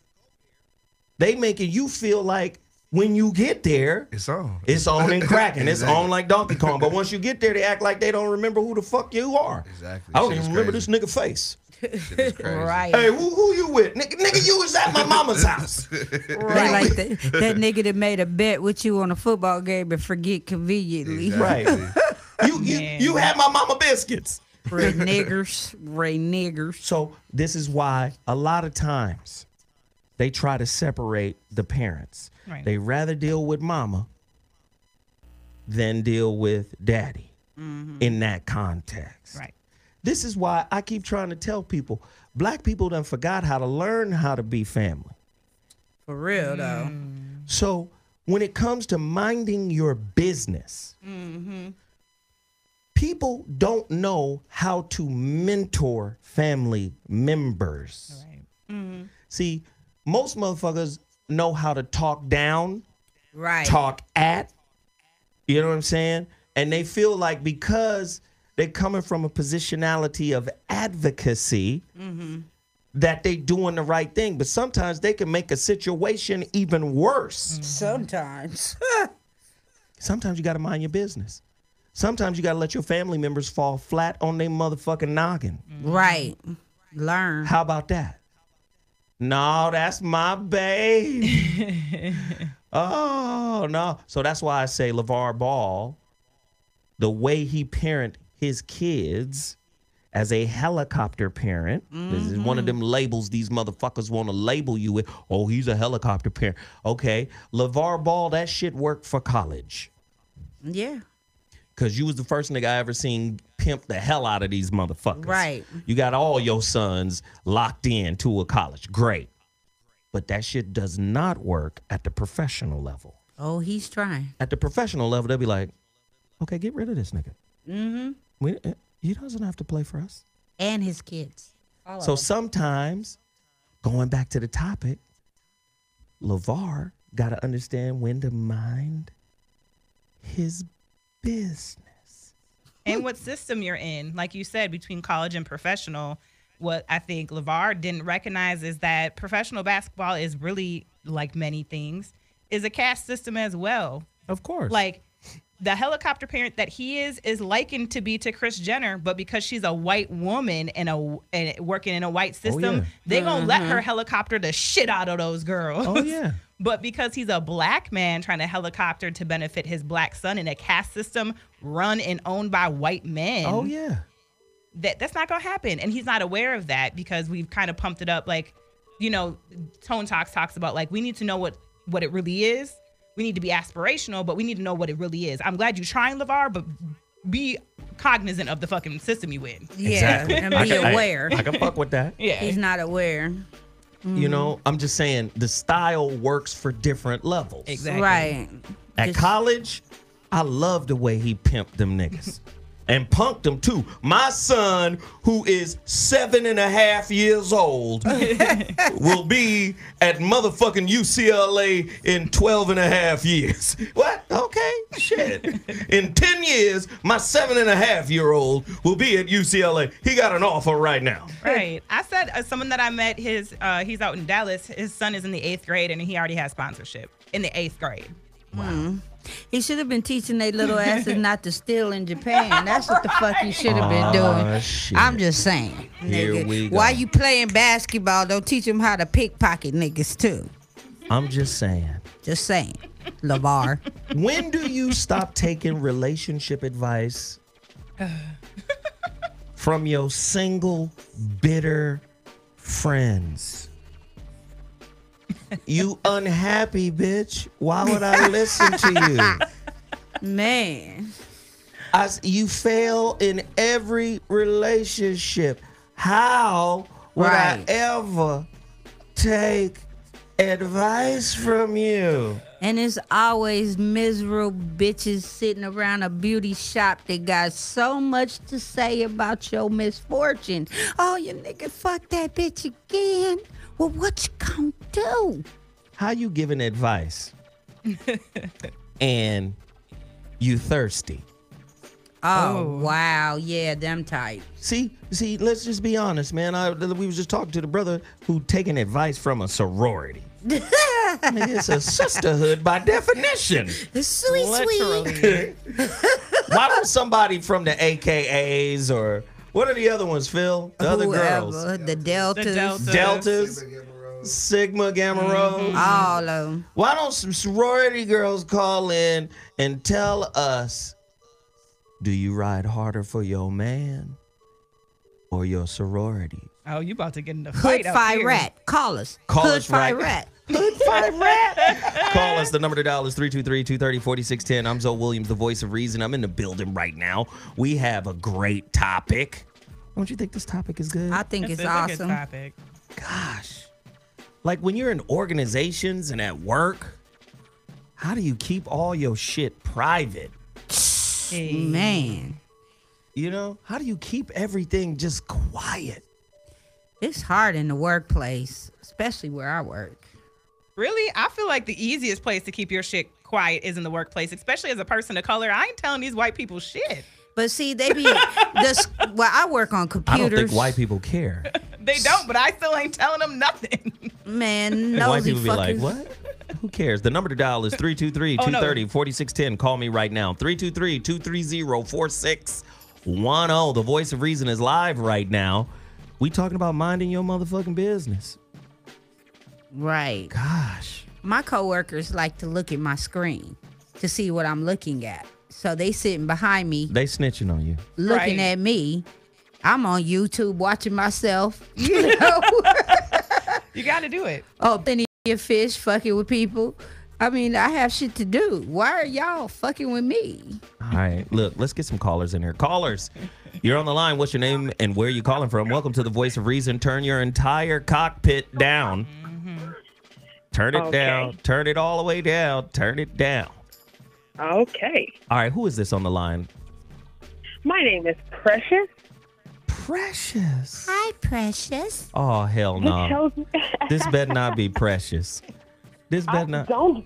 They making you feel like when you get there, it's on and cracking. It's on like Donkey Kong. But once you get there, they act like they don't remember who the fuck you are. Exactly. I don't even remember this nigga face. Shit is crazy. Right. Hey, who you with? Nigga, you was at my mama's house. They like that nigga that made a bet with you on a football game and forget conveniently. Exactly. Right. You had my mama biscuits. Ray niggers. So this is why a lot of times they try to separate the parents. Right. They rather deal with mama than deal with daddy in that context. Right. This is why I keep trying to tell people, black people done forgot how to learn how to be family. For real, though. So when it comes to minding your business, people don't know how to mentor family members. Right. See, most motherfuckers know how to talk down, Right. talk at, you know what I'm saying? And they feel like because they're coming from a positionality of advocacy, that they doing the right thing. But sometimes they can make a situation even worse. Sometimes. Sometimes you got to mind your business. Sometimes you got to let your family members fall flat on their motherfucking noggin. Right. Learn. How about that? No, that's my babe. Oh, no. So that's why I say LeVar Ball, the way he parent his kids as a helicopter parent, this is one of them labels these motherfuckers want to label you with. Oh, he's a helicopter parent. Okay. LeVar Ball, that shit worked for college. Yeah. Because you was the first nigga I ever seen pimp the hell out of these motherfuckers. Right. You got all your sons locked in to a college. Great. But that shit does not work at the professional level. Oh, he's trying. At the professional level, they'll be like, okay, get rid of this nigga. He doesn't have to play for us. And his kids. So sometimes, going back to the topic, LeVar got to understand when to mind his business. And what system you're in, like you said, between college and professional, what I think LeVar didn't recognize is that professional basketball is really, like many things, is a caste system as well. Of course. Like, the helicopter parent that he is likened to be to Kris Jenner, but because she's a white woman and working in a white system, they gonna let her helicopter the shit out of those girls. Oh, yeah. But because he's a black man trying to helicopter to benefit his black son in a caste system run and owned by white men. Oh, yeah. That's not going to happen. And he's not aware of that because we've kind of pumped it up. Like, you know, Tone talks about, like, we need to know what it really is. We need to be aspirational, but we need to know what it really is. I'm glad you're trying, LeVar, but be cognizant of the fucking system you in. Yeah, Exactly. and be aware. I can fuck with that. Yeah. He's not aware. You know, I'm just saying the style works for different levels. Exactly. Right. At college, I love the way he pimped them niggas. And punked them too. My son, who is 7.5 years old, will be at motherfucking UCLA in 12.5 years. What? Okay, shit. In 10 years, my 7.5-year-old will be at UCLA. He got an offer right now. Right. I said someone that I met, he's out in Dallas. His son is in the 8th grade, and he already has sponsorship in the 8th grade. Wow. He should have been teaching they little asses not to steal in Japan. That's what the fuck he should have been doing. Shit. I'm just saying. Here Nigga. we go. While you playing basketball, don't teach them how to pickpocket niggas too. I'm just saying. Just saying. LeVar. When do you stop taking relationship advice from your single, bitter friends? You unhappy bitch. Why would I listen to you? Man. You fail in every relationship. How would I ever take advice from you? And it's always miserable bitches sitting around a beauty shop that got so much to say about your misfortune. Oh, you nigga fuck that bitch again. Well, what you gonna do? How you giving advice and you thirsty? Oh, wow. Yeah, them type. See, let's just be honest, man. We was just talking to the brother who taking advice from a sorority. It's a sisterhood by definition. Sweet. Why don't somebody from the AKAs or What are the other ones, Phil? The other girls. The Deltas. Deltas. Sigma, Gamma Rho. All of them. Why don't some sorority girls call in and tell us, do you ride harder for your man or your sorority? Oh, you about to get in the fight Hood out Fi here. Rat. Call us. Call Hood us Fi right. Rat. Hood Fi Rat. Call us. The number to dial is 323-230-4610. I'm ZoWilliams, the voice of reason. I'm in the building right now. We have a great topic. Don't you think this topic is good? I think it's a awesome. good topic. Gosh. Like when you're in organizations and at work, how do you keep all your shit private? Hey. Man, You know, how do you keep everything just quiet? it's hard in the workplace, especially where I work. Really? I feel like the easiest place to keep your shit quiet is in the workplace, especially as a person of color. I ain't telling these white people shit. But see, they be well, I work on computers. I don't think white people care. They don't, but I still ain't telling them nothing. Man, White nosy people be like, fuckers. what? Who cares? The number to dial is 323-230-4610. Call me right now. 323-230-4610. The voice of reason is live right now. We talking about minding your motherfucking business. Right. Gosh. My coworkers like to look at my screen to see what I'm looking at. So they sitting behind me, They snitching on you. looking Right. at me. I'm on YouTube watching myself. You know. You got to do it. Oh, plenty of fish fucking with people. I mean, I have shit to do. Why are y'all fucking with me? All right. Look, let's get some callers in here. Callers, you're on the line. What's your name and where are you calling from? Welcome to the voice of reason. Turn your entire cockpit down. Turn it down. Turn it all the way down. Turn it down. Okay. All right. Who is this on the line? My name is Precious. Precious. Hi, Precious. Oh, hell no. This better not be Precious. This better not. Don't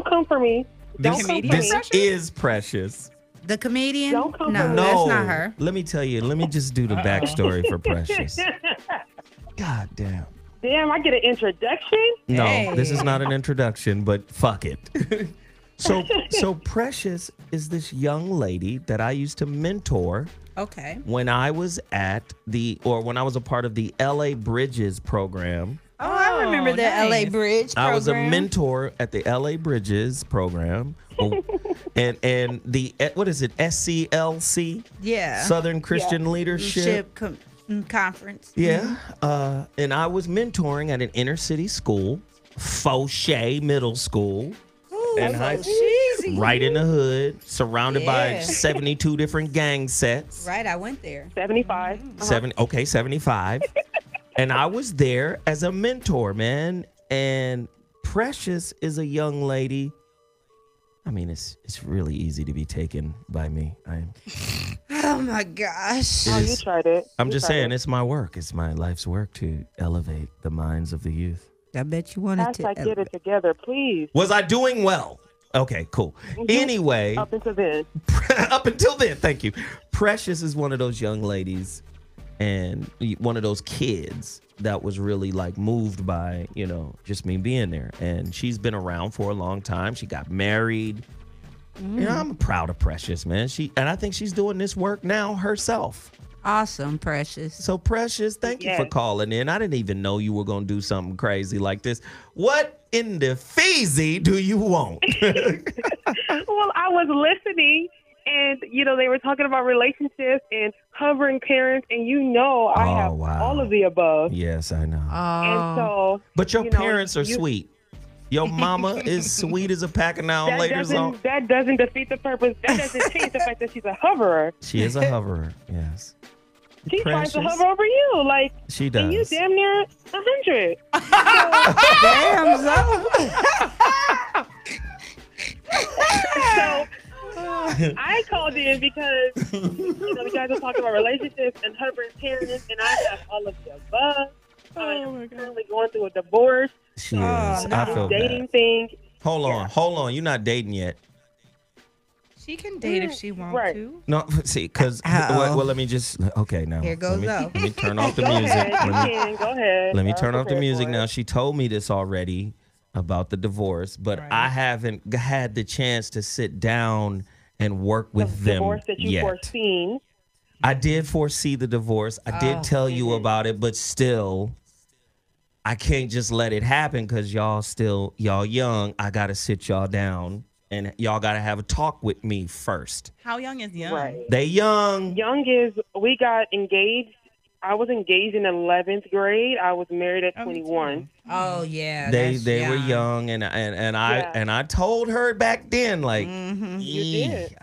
come for me. Don't come for This me. is Precious. The comedian? Don't come No, for me. that's not her. Let me tell you. Let me just do the backstory for Precious. God damn. Damn, I get an introduction? No, Hey. this is not an introduction, but fuck it. So Precious is this young lady that I used to mentor Okay. when I was a part of the LA Bridges program. Oh, I remember the LA nice. Bridge program. I was a mentor at the LA Bridges program. and the, what is it, SCLC? Yeah. Southern Christian Leadership. Conference. Yeah. And I was mentoring at an inner city school, Fauché Middle School. And right in the hood, surrounded by 72 different gang sets. Right, I went there. 75. 75. And I was there as a mentor, man. And Precious is a young lady. I mean, it's really easy to be taken by me. Oh my gosh. You tried it. I'm just saying, it's my work. It's my life's work to elevate the minds of the youth. I bet you wanted to. Hashtag get it together, please. Was I doing well? Okay, cool. Anyway, Up until then. up until then, thank you. Precious is one of those young ladies and one of those kids that was really like moved by, just me being there. And she's been around for a long time. She got married. I'm proud of Precious, man. And I think she's doing this work now herself. Awesome, Precious. So Precious, thank you for calling in. I didn't even know you were going to do something crazy like this. What in the feezy do you want? Well, I was listening, and, they were talking about relationships and hovering parents, and I have all of the above. Yes, I know. And so... But your parents are sweet. Your mama is sweet as a pack of now later on. That doesn't defeat the purpose. That doesn't change the fact that she's a hoverer. She is a hoverer, yes. She tries to hover over you, like she does. And you damn near 100. So I called in because you guys are talking about relationships and hovering parents, and I have all of the above. I'm currently going through a divorce. She is. I feel dating bad. thing. Hold on. You're not dating yet. She can date if she wants to. No, see, because well, let me just. Okay, now Here goes let me turn off the Go music. ahead. Go ahead. Let me turn off the music now. She told me this already about the divorce, but I haven't had the chance to sit down and work with them divorce that you yet. foreseen. I did foresee the divorce. I did tell you about it, but still, I can't just let it happen because y'all young. I got to sit y'all down and y'all got to have a talk with me first. How young is young? Right. They young. Young is, we got engaged. I was engaged in 11th grade. I was married at 21. Oh yeah, They were young, and I told her back then, like, you did.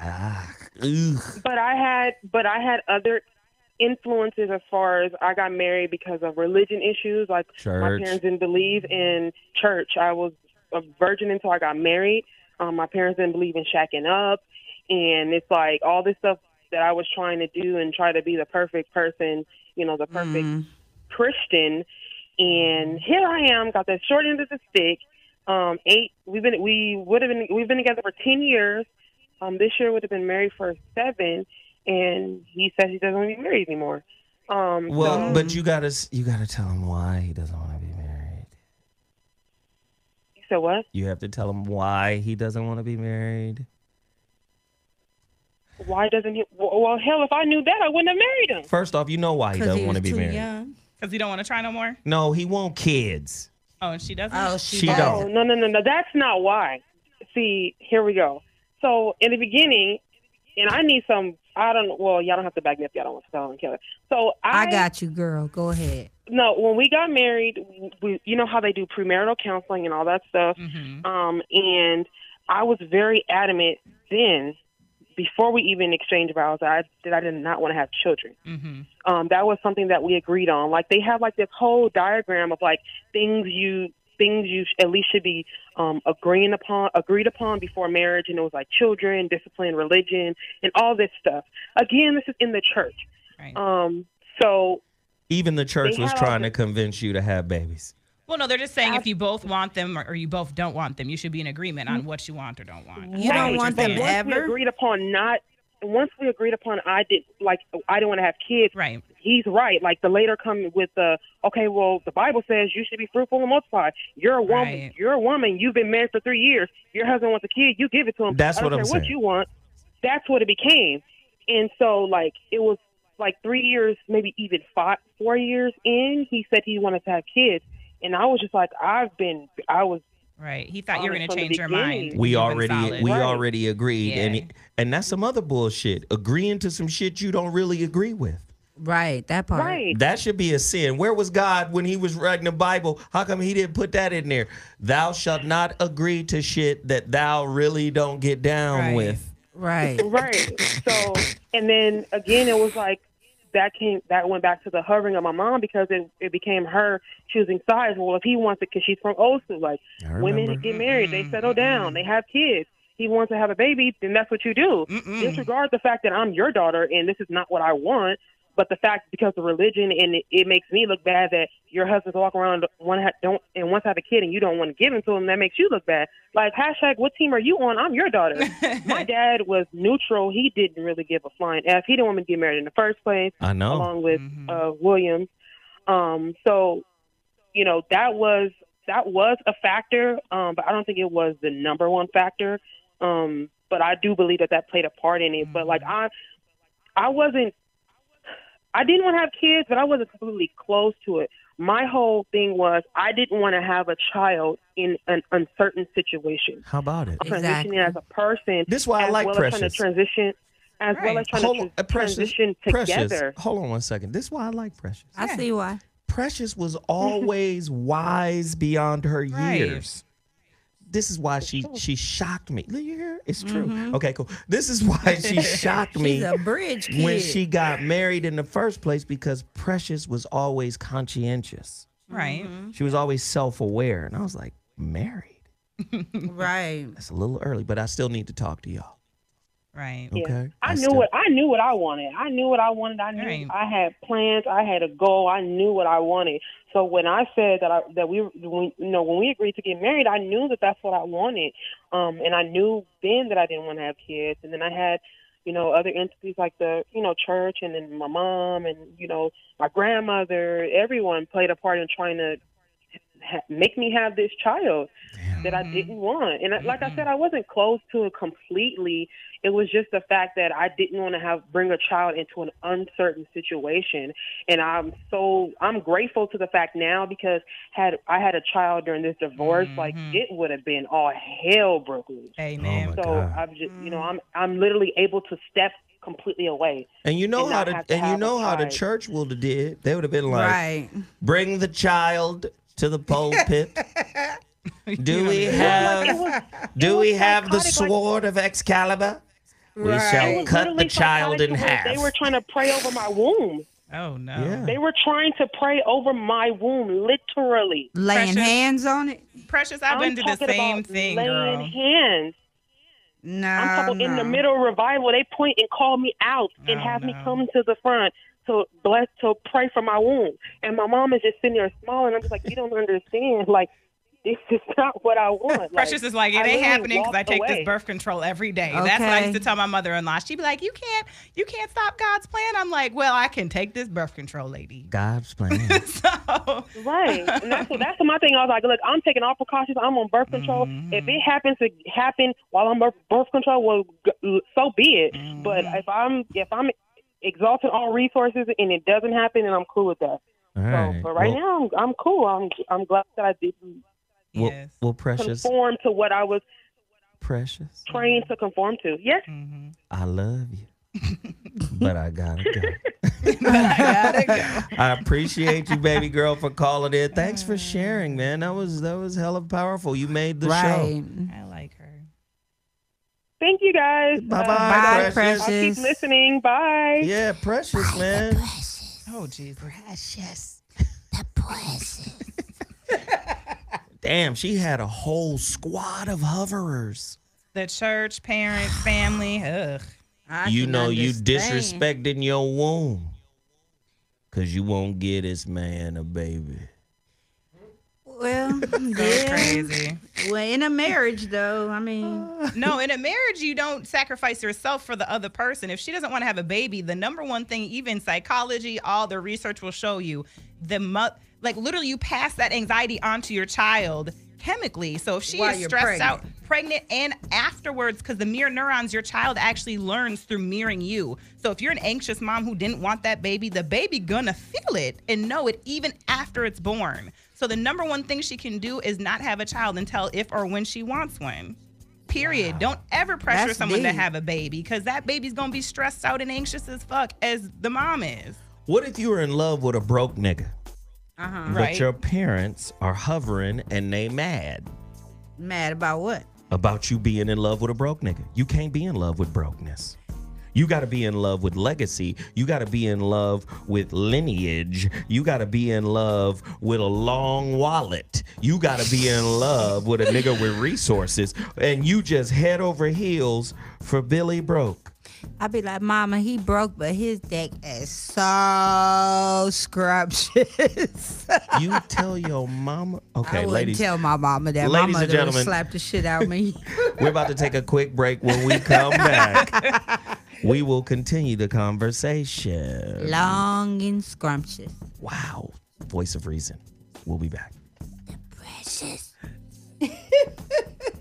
But I had other influences as far as I got married because of religion issues. Like church. My parents didn't believe in church. I was a virgin until I got married. My parents didn't believe in shacking up, and it's like all this stuff that I was trying to do and try to be the perfect person, the perfect Christian. And here I am, got the short end of the stick. We've been together for 10 years. This year would have been married for 7, and he says he doesn't want to be married anymore. But you gotta tell him why he doesn't want to be married. So what? You have to tell him why he doesn't want to be married. Why doesn't he? Well, hell, if I knew that, I wouldn't have married him. First off, you know why he doesn't want to be married. Because he don't want to try no more? No, he want kids. Oh, and she doesn't? Oh, she don't. No. That's not why. See, here we go. So, in the beginning, and I need some, y'all don't have to back me up. Y'all don't want to tell and kill it. So, I got you, girl. Go ahead. No, when we got married, you know how they do premarital counseling and all that stuff. And I was very adamant then, before we even exchanged vows, that I did not want to have children. That was something that we agreed on. Like they have like this whole diagram of like things you at least should be agreed upon before marriage, and it was like children, discipline, religion, and all this stuff. Again, this is in the church. Right. So even the church was trying to convince you to have babies. Well, no, they're just saying if you both want them or you both don't want them, you should be in agreement on what you want or don't want. You don't want them ever? Once we agreed upon I didn't want to have kids. Right. He's right. Like the later come with the, okay, well, the Bible says you should be fruitful and multiply. You're a woman. Right. You're a woman. You've been married for 3 years. Your husband wants a kid. You give it to him. That's what I'm saying. What you want. That's what it became. And so, like, it was like 3 years, maybe even 4 years in, he said he wanted to have kids. And I was just like, right. He thought you were going to change your mind. We already agreed. And that's some other bullshit. Agreeing to some shit you don't really agree with. Right. That part. Right. That should be a sin. Where was God when he was writing the Bible? How come he didn't put that in there? Thou shalt not agree to shit that thou really don't get down with. Right. Right. So, and then again, it was like, that went back to the hovering of my mom because it became her choosing sides. Well, if he wants it, because she's from old school, like women get married, they settle down, they have kids. He wants to have a baby, then that's what you do. Disregard the fact that I'm your daughter and this is not what I want, but the fact because of religion and it makes me look bad that your husband's walk around wants to have a kid and you don't want to give him to him. That makes you look bad. Like hashtag, what team are you on? I'm your daughter. My dad was neutral. He didn't really give a flying F. He didn't want me to get married in the first place. I know. Along with Williams. So, that was a factor, but I don't think it was the number one factor. But I do believe that played a part in it. But like I didn't want to have kids, but I wasn't completely close to it. My whole thing was I didn't want to have a child in an uncertain situation. How about it? Transitioning as a person. This is why I like Precious. Transition together. Hold on one second. This is why I like Precious. I see why. Precious was always wise beyond her years. This is why she shocked me. Look here, it's true. Okay, cool. This is why she shocked me. She's a bridge kid. When she got married in the first place, because Precious was always conscientious. Right. She was always self-aware, and I was like, married. Right. That's a little early, but I still need to talk to y'all. Right. Okay. Yeah. I knew what I wanted. I knew I had plans. I had a goal. I knew what I wanted. So when I said when we agreed to get married, I knew that that's what I wanted. And I knew then that I didn't want to have kids. And then I had, other entities like the, church, and then my mom and, my grandmother. Everyone played a part in trying to make me have this child that I didn't want. And like I said, I wasn't close to it completely. It was just the fact that I didn't want to bring a child into an uncertain situation. And I'm grateful to the fact now, because had I had a child during this divorce, like it would have been all hell broke loose. Amen. So I've just, I'm literally able to step completely away. And you know how the church would have did. They would have been like, bring the child to the pulpit. Do we have the sword of Excalibur? We shall cut the child in half. They were trying to pray over my womb. Oh, no. Yeah. They were trying to pray over my womb, literally. Laying hands on it? Precious, I've been to the same thing, girl. Laying hands. No, I'm talking in the middle of revival. They point and call me out and have me come to the front to pray for my womb. And my mom is just sitting there smiling. I'm just like, you don't understand. Like, this is not what I want. Precious is like, it ain't happening because I take this birth control every day. Okay. That's what I used to tell my mother-in-law. She'd be like, you can't stop God's plan. I'm like, well, I can take this birth control, lady. God's plan. Right. And that's my thing. I was like, look, I'm taking all precautions. I'm on birth control. If it happens to happen while I'm birth control, well, so be it. But if I'm exhausting all resources and it doesn't happen, then I'm cool with that. Right. But right now, I'm cool. I'm glad that I didn't. Well, Precious. Conform to what I was trained to conform to. Yes. I love you, but I gotta go. I appreciate you, baby girl, for calling in. Thanks for sharing, man. That was hella powerful. You made the show. I like her. Thank you, guys. Bye, Precious. I'll keep listening. Bye. Yeah, Precious, man. Oh, Jesus. Precious. The precious. Damn, she had a whole squad of hoverers. The church, parents, family. Ugh. You disrespecting your womb because you won't get this man a baby. Well, yeah. Crazy. Well, in a marriage, though, I mean. No, in a marriage, you don't sacrifice yourself for the other person. If she doesn't want to have a baby, the number one thing, even psychology, all the research will show you, literally you pass that anxiety onto your child chemically. So if she is stressed out, pregnant, and afterwards, because the mirror neurons, your child actually learns through mirroring you. So if you're an anxious mom who didn't want that baby, the baby gonna feel it and know it even after it's born. So the number one thing she can do is not have a child until if or when she wants one. Period. Wow. Don't ever pressure someone to have a baby, because that baby's gonna be stressed out and anxious as fuck as the mom is. What if you were in love with a broke nigga? But your parents are hovering and they mad. Mad about what? About you being in love with a broke nigga. You can't be in love with brokenness. You got to be in love with legacy. You got to be in love with lineage. You got to be in love with a long wallet. You got to be in love with a nigga with resources. And you just head over heels for Billy Broke. I'd be like, Mama, he broke, but his dick is so scrumptious. You tell your mama? Okay, I ladies. tell my mama that. Ladies my and mother gentlemen, would slap the shit out of me. We're about to take a quick break. When we come back, we will continue the conversation. Long and scrumptious. Wow. Voice of reason. We'll be back. The precious.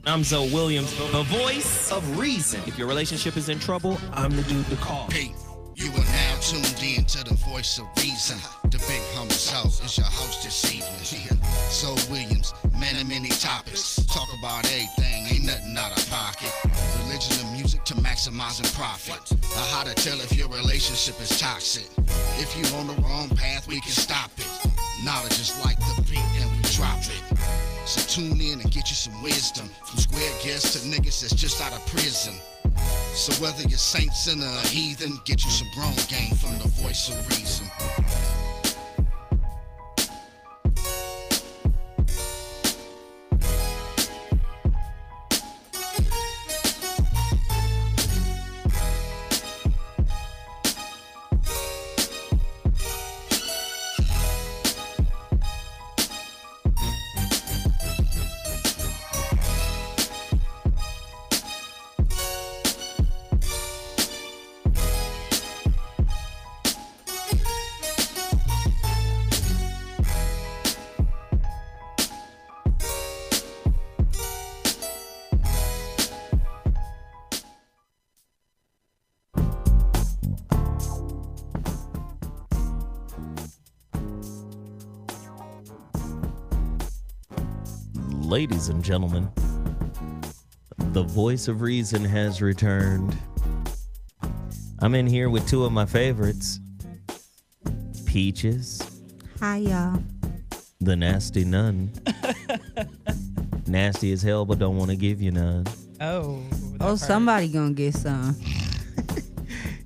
I'm ZoWilliams, the voice of reason. If your relationship is in trouble, I'm the dude to call. Hey, you are now tuned in to the voice of reason. The big humble soul is your host this evening. ZoWilliams, man of many topics. Talk about everything, ain't nothing out of pocket. Religion and music to maximizing profit. How to tell if your relationship is toxic. If you on the wrong path, we can stop it. Knowledge is like the beat and we drop it. So tune in and get you some wisdom from square guests to niggas that's just out of prison. So whether you're saint, sinner, or heathen, get you some grown game from the voice of reason. Ladies and gentlemen, the voice of reason has returned. I'm in here with two of my favorites. Peaches. Hi, y'all. The nasty nun. Nasty as hell, but don't want to give you none. Oh, somebody gonna get some.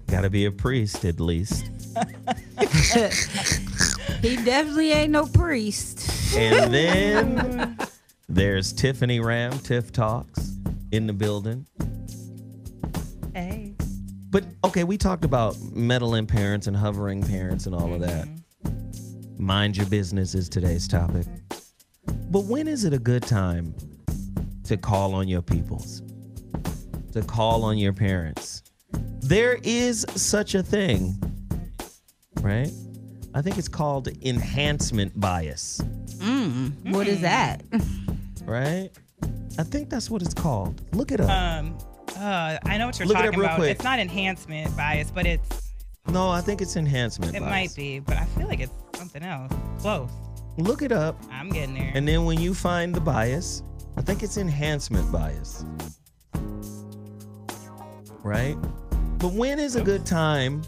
Gotta be a priest at least. He definitely ain't no priest. And then there's Tiffany Ram, Tiff Talks, in the building. Hey. But, okay, we talked about meddling parents and hovering parents and all of that. Mind your business is today's topic. But when is it a good time to call on your peoples? To call on your parents? There is such a thing, right? I think it's called enhancement bias. What is that? Right? I think that's what it's called. Look it up. I know what you're Look it up talking real about. quick. It's not enhancement bias, but it's... No, I think it's enhancement It bias. might be, but I feel like it's something else. Close. Look it up. I'm getting there. And then when you find the bias, I think it's enhancement bias. Right? But when is a good time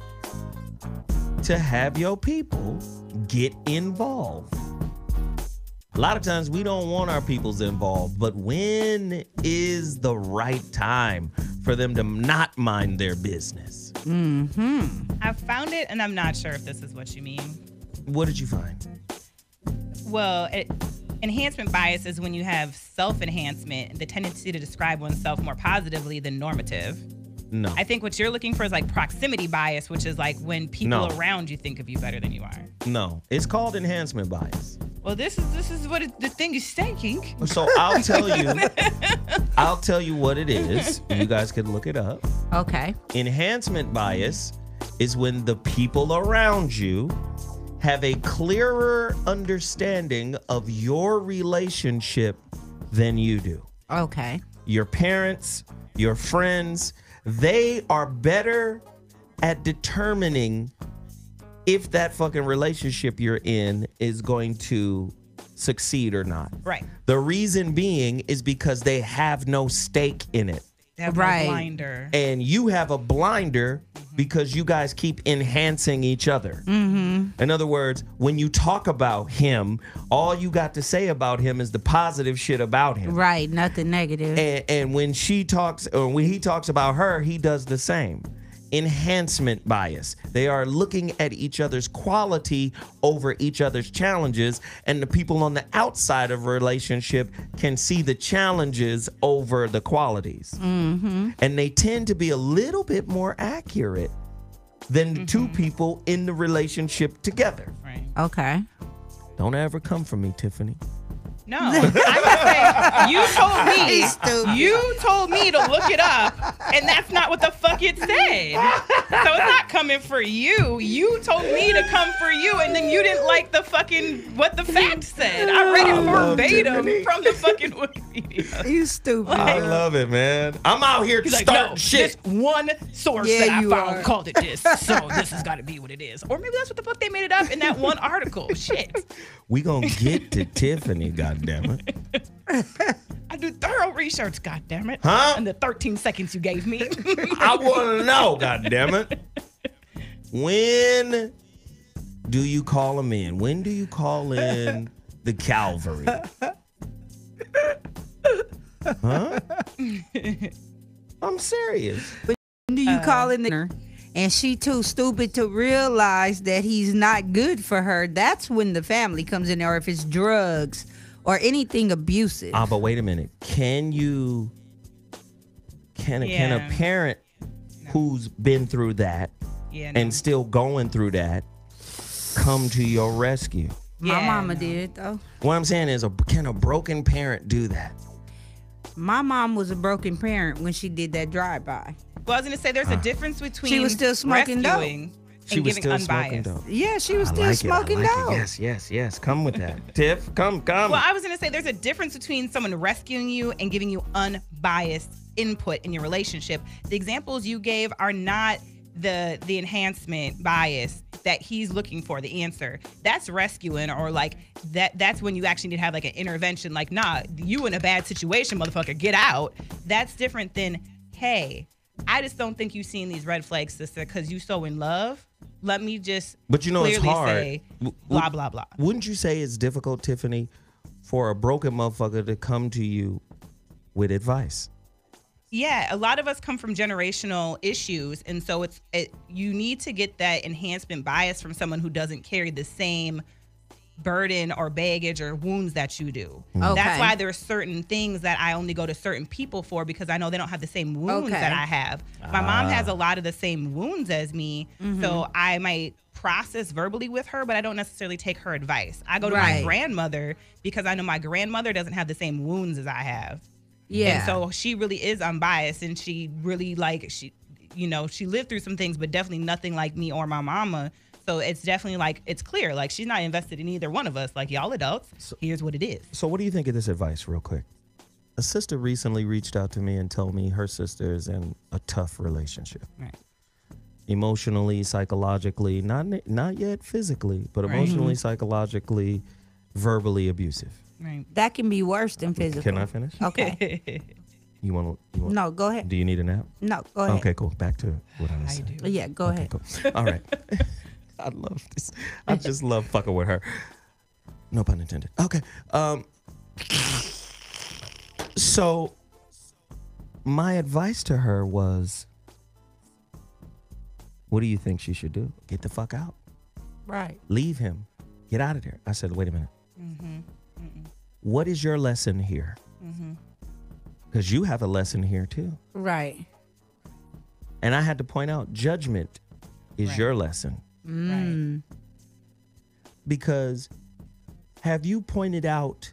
to have your people get involved? A lot of times we don't want our peoples involved, but when is the right time for them to not mind their business? I found it, and I'm not sure if this is what you mean. What did you find? Well, enhancement bias is when you have self-enhancement, the tendency to describe oneself more positively than normative. No. I think what you're looking for is like proximity bias, which is like when people No. around you think of you better than you are. No, it's called enhancement bias. Well, this is what the thing is thinking. So I'll tell you what it is. You guys can look it up. Okay. Enhancement bias is when the people around you have a clearer understanding of your relationship than you do. Okay. Your parents, your friends, they are better at determining if that fucking relationship you're in is going to succeed or not. Right. The reason being is because they have no stake in it. They have Right. a blinder. And you have a blinder because you guys keep enhancing each other. In other words, when you talk about him, all you got to say about him is the positive shit about him. Right. Nothing negative. And when she talks, or when he talks about her, he does the same. Enhancement bias. They are looking at each other's quality over each other's challenges, and the people on the outside of a relationship can see the challenges over the qualities. And they tend to be a little bit more accurate than the two people in the relationship together. Right. Okay. Don't ever come for me, Tiffany. No, I'm just saying, He's stupid. you told me to look it up, and that's not what the fuck it said. So it's not coming for you. You told me to come for you, and then you didn't like the fucking, what the fact said. I read it verbatim from the fucking Wikipedia. You stupid. I love it, man. I'm out here He's like, starting no, shit. this one source Yeah, that I you found are. called it this, so this has got to be what it is. Or maybe that's what the fuck they made it up in that one article. Shit. We gonna get to Tiffany, goddammit. I do thorough research, goddammit. Huh? In the 13 seconds you gave me. I want to know, goddammit. When do you call them in? When do you call in the Calvary? Huh? I'm serious. When do you call in the and she too stupid to realize that he's not good for her? That's when the family comes in there, or if it's drugs or anything abusive. But wait a minute. Can a parent who's been through that and still going through that come to your rescue? My mama did it though. What I'm saying is, can a broken parent do that? My mom was a broken parent when she did that drive-by. Well, I was going to say there's a difference between She was still smoking dope. rescuing She and was giving still unbiased. smoking dope. Yeah, she was I still like smoking it. I like dope. it. Yes. Come with that. Tiff, come. Well, I was going to say there's a difference between someone rescuing you and giving you unbiased input in your relationship. The examples you gave are not the enhancement bias. that he's looking for, the answer. That's rescuing, or like that's when you actually need to have like an intervention. Like, nah, you in a bad situation, motherfucker, get out. That's different than, hey, I just don't think you've seen these red flags, sister, because you so in love. Let me just but you know clearly it's hard. say blah, blah, blah. Wouldn't you say it's difficult, Tiffany, for a broken motherfucker to come to you with advice? Yeah, a lot of us come from generational issues, and so you need to get that enhancement bias from someone who doesn't carry the same burden or baggage or wounds that you do. Okay. That's why there's certain things that I only go to certain people for, because I know they don't have the same wounds that I have. My mom has a lot of the same wounds as me, so I might process verbally with her, but I don't necessarily take her advice. I go to my grandmother because I know my grandmother doesn't have the same wounds as I have. Yeah. And so she really is unbiased, and she really she lived through some things, but definitely nothing like me or my mama. So it's definitely like, it's clear, like she's not invested in either one of us. Like, y'all adults, here's what it is. So what do you think of this advice real quick? A sister recently reached out to me and told me her sister is in a tough relationship. Right. Emotionally, psychologically, not yet physically, but emotionally, psychologically, verbally abusive. Right. That can be worse than physical. Can I finish? Okay. You want? No, go ahead. Do you need a nap? No, go ahead. Okay, cool. Back to what I was saying. Yeah, go ahead. Cool. All right. I love this. I just love fucking with her. No pun intended. Okay. So my advice to her was, what do you think she should do? Get the fuck out. Right. Leave him. Get out of there. I said, wait a minute. What is your lesson here? Because you have a lesson here too. Right. And I had to point out, judgment is your lesson. Right. Because have you pointed out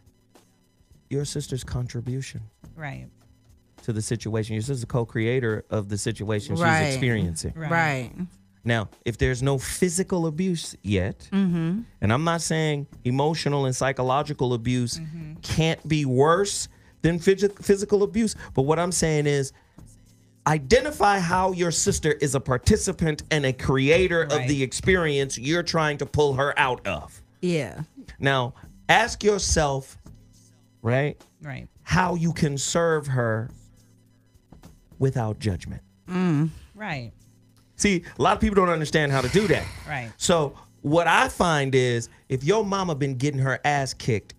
your sister's contribution? Right. To the situation. Your sister's co-creator of the situation she's experiencing. Right. Now, if there's no physical abuse yet, and I'm not saying emotional and psychological abuse can't be worse than physical abuse, but what I'm saying is, identify how your sister is a participant and a creator of the experience you're trying to pull her out of. Yeah. Now, ask yourself, right, how you can serve her without judgment. Right. See, a lot of people don't understand how to do that. Right. So what I find is, if your mama been getting her ass kicked,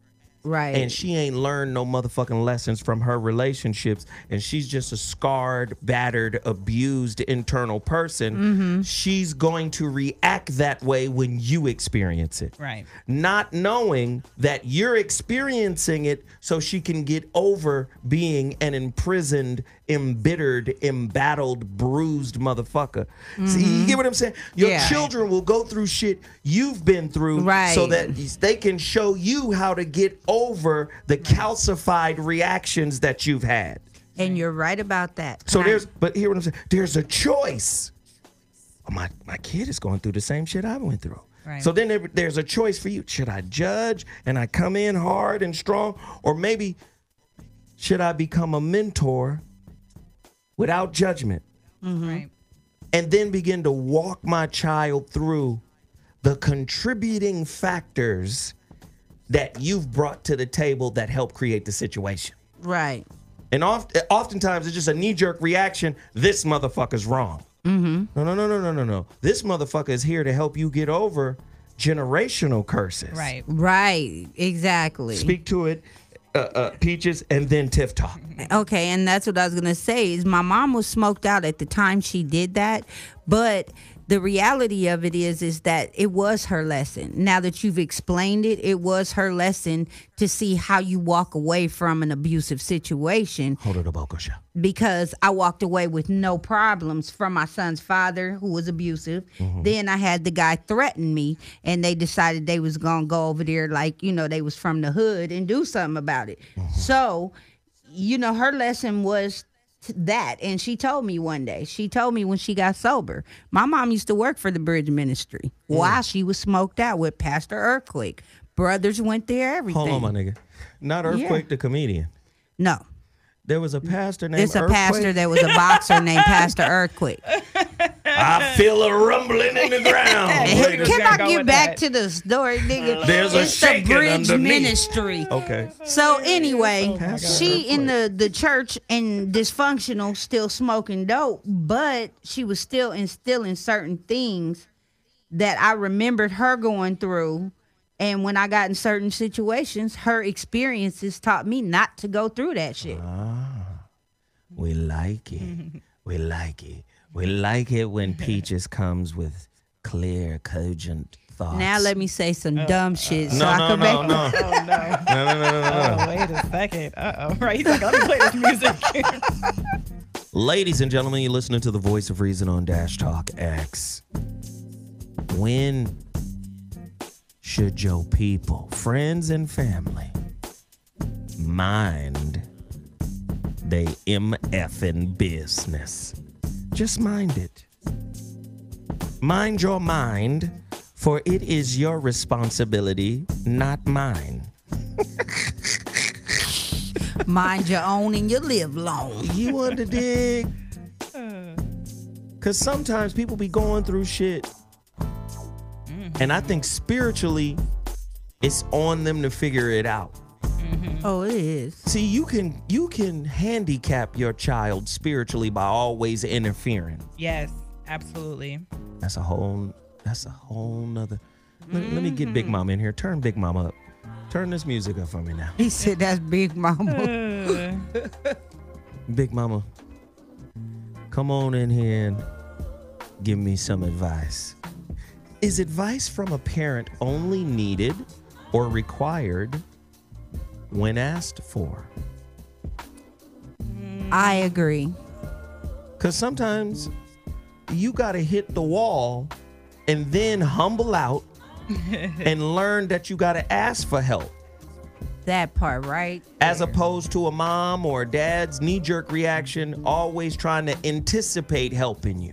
and she ain't learned no motherfucking lessons from her relationships, and she's just a scarred, battered, abused internal person, she's going to react that way when you experience it. Right. Not knowing that you're experiencing it so she can get over being an imprisoned, embittered, embattled, bruised motherfucker. See, you get what I'm saying? Your children will go through shit you've been through so that they can show you how to get over the calcified reactions that you've had. And you're right about that. So but hear what I'm saying? There's a choice. My kid is going through the same shit I went through. Right. So then there's a choice for you. Should I judge and I come in hard and strong? Or maybe should I become a mentor without judgment? Right. And then begin to walk my child through the contributing factors that you've brought to the table that help create the situation. Right. And oftentimes it's just a knee-jerk reaction. This motherfucker's wrong. No. This motherfucker is here to help you get over generational curses. Right. Right. Exactly. Speak to it, Peaches, and then Tiff talk. Okay, and that's what I was gonna say is my mom was smoked out at the time she did that, but the reality of it is that it was her lesson. Now that you've explained it, it was her lesson to see how you walk away from an abusive situation. Hold it up, Okosha. Because I walked away with no problems from my son's father, who was abusive. Then I had the guy threaten me, and they decided they was gonna go over there like, they was from the hood and do something about it. So, her lesson was that, and she told me one day, when she got sober, my mom used to work for the Bridge Ministry while she was smoked out with Pastor Earthquake. Brothers went there, everything. Hold on, my nigga. Not Earthquake the comedian. No. There was a pastor named It's a Earthquake? pastor that was a boxer named Pastor Earthquake. I feel a rumbling in the ground. Can I get back to the story, nigga? There's a it's shaking the Bridge underneath. Ministry. Okay. So anyway, she in the church and dysfunctional, still smoking dope, but she was still instilling certain things that I remembered her going through. And when I got in certain situations, her experiences taught me not to go through that shit. We like it. We like it. We like it when Peaches comes with clear, cogent thoughts. Now let me say some dumb shit. No. Oh, no. Oh, wait a second. Right. He's like, let me play this music. Ladies and gentlemen, you're listening to the Voice of Reason on Dash Talk X. When should your people, friends and family, mind they MFing business? Just mind it. Mind your mind, for it is your responsibility, not mine. Mind your own and you live long. You want to dig? Because sometimes people be going through shit. And I think spiritually, it's on them to figure it out. Oh, it is. See, you can handicap your child spiritually by always interfering. Yes, absolutely. That's a whole nother. Let me get Big Mama in here. Turn Big Mama up. Turn this music up for me now. He said that's Big Mama. Big Mama, come on in here and give me some advice. Is advice from a parent only needed or required when asked for? I agree. Because sometimes you got to hit the wall and then humble out and learn that you got to ask for help. That part, right? As opposed to a mom or a dad's knee-jerk reaction, always trying to anticipate helping you.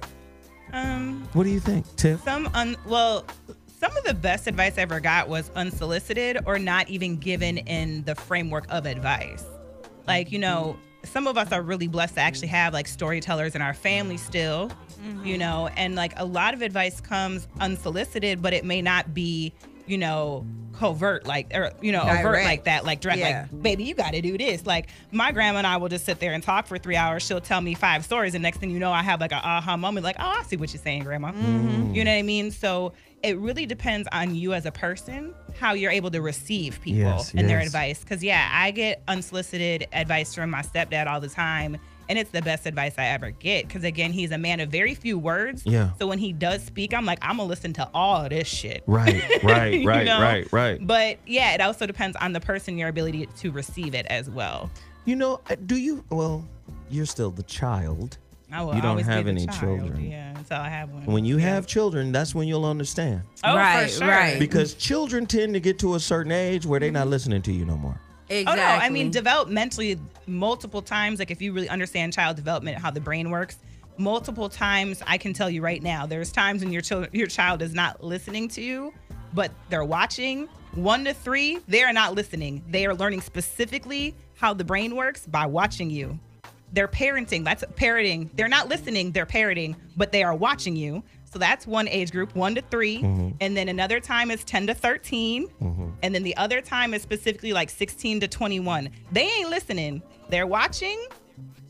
What do you think, Tiff? Some of the best advice I ever got was unsolicited or not even given in the framework of advice. Like, you know, some of us are really blessed to actually have like storytellers in our family still, you know, and like a lot of advice comes unsolicited, but it may not be, you know, covert, like, or, you know, overt like that, like direct, like, baby, you got to do this. Like my grandma and I will just sit there and talk for 3 hours. She'll tell me 5 stories. And next thing you know, I have like an aha moment, like, oh, I see what you're saying, Grandma. You know what I mean? So it really depends on you as a person, how you're able to receive people and their advice. Because, yeah, I get unsolicited advice from my stepdad all the time. And it's the best advice I ever get. Because, again, he's a man of very few words. Yeah. So when he does speak, I'm like, I'm going to listen to all this shit. Right. But, yeah, it also depends on the person, your ability to receive it as well. You know, you're still the child. You don't have any children. Yeah, until I have one. When you have children, that's when you'll understand. Oh, for sure. Right. Because children tend to get to a certain age where they're not listening to you no more. Exactly. Oh, no, I mean, developmentally, multiple times, like if you really understand child development, how the brain works, multiple times, I can tell you right now, there's times when your child is not listening to you, but they're watching. 1 to 3, they are not listening. They are learning specifically how the brain works by watching you. They're parenting. That's parroting. They're not listening. They're parroting, but they are watching you. So that's one age group, 1 to 3. And then another time is 10 to 13. And then the other time is specifically like 16 to 21. They ain't listening. They're watching,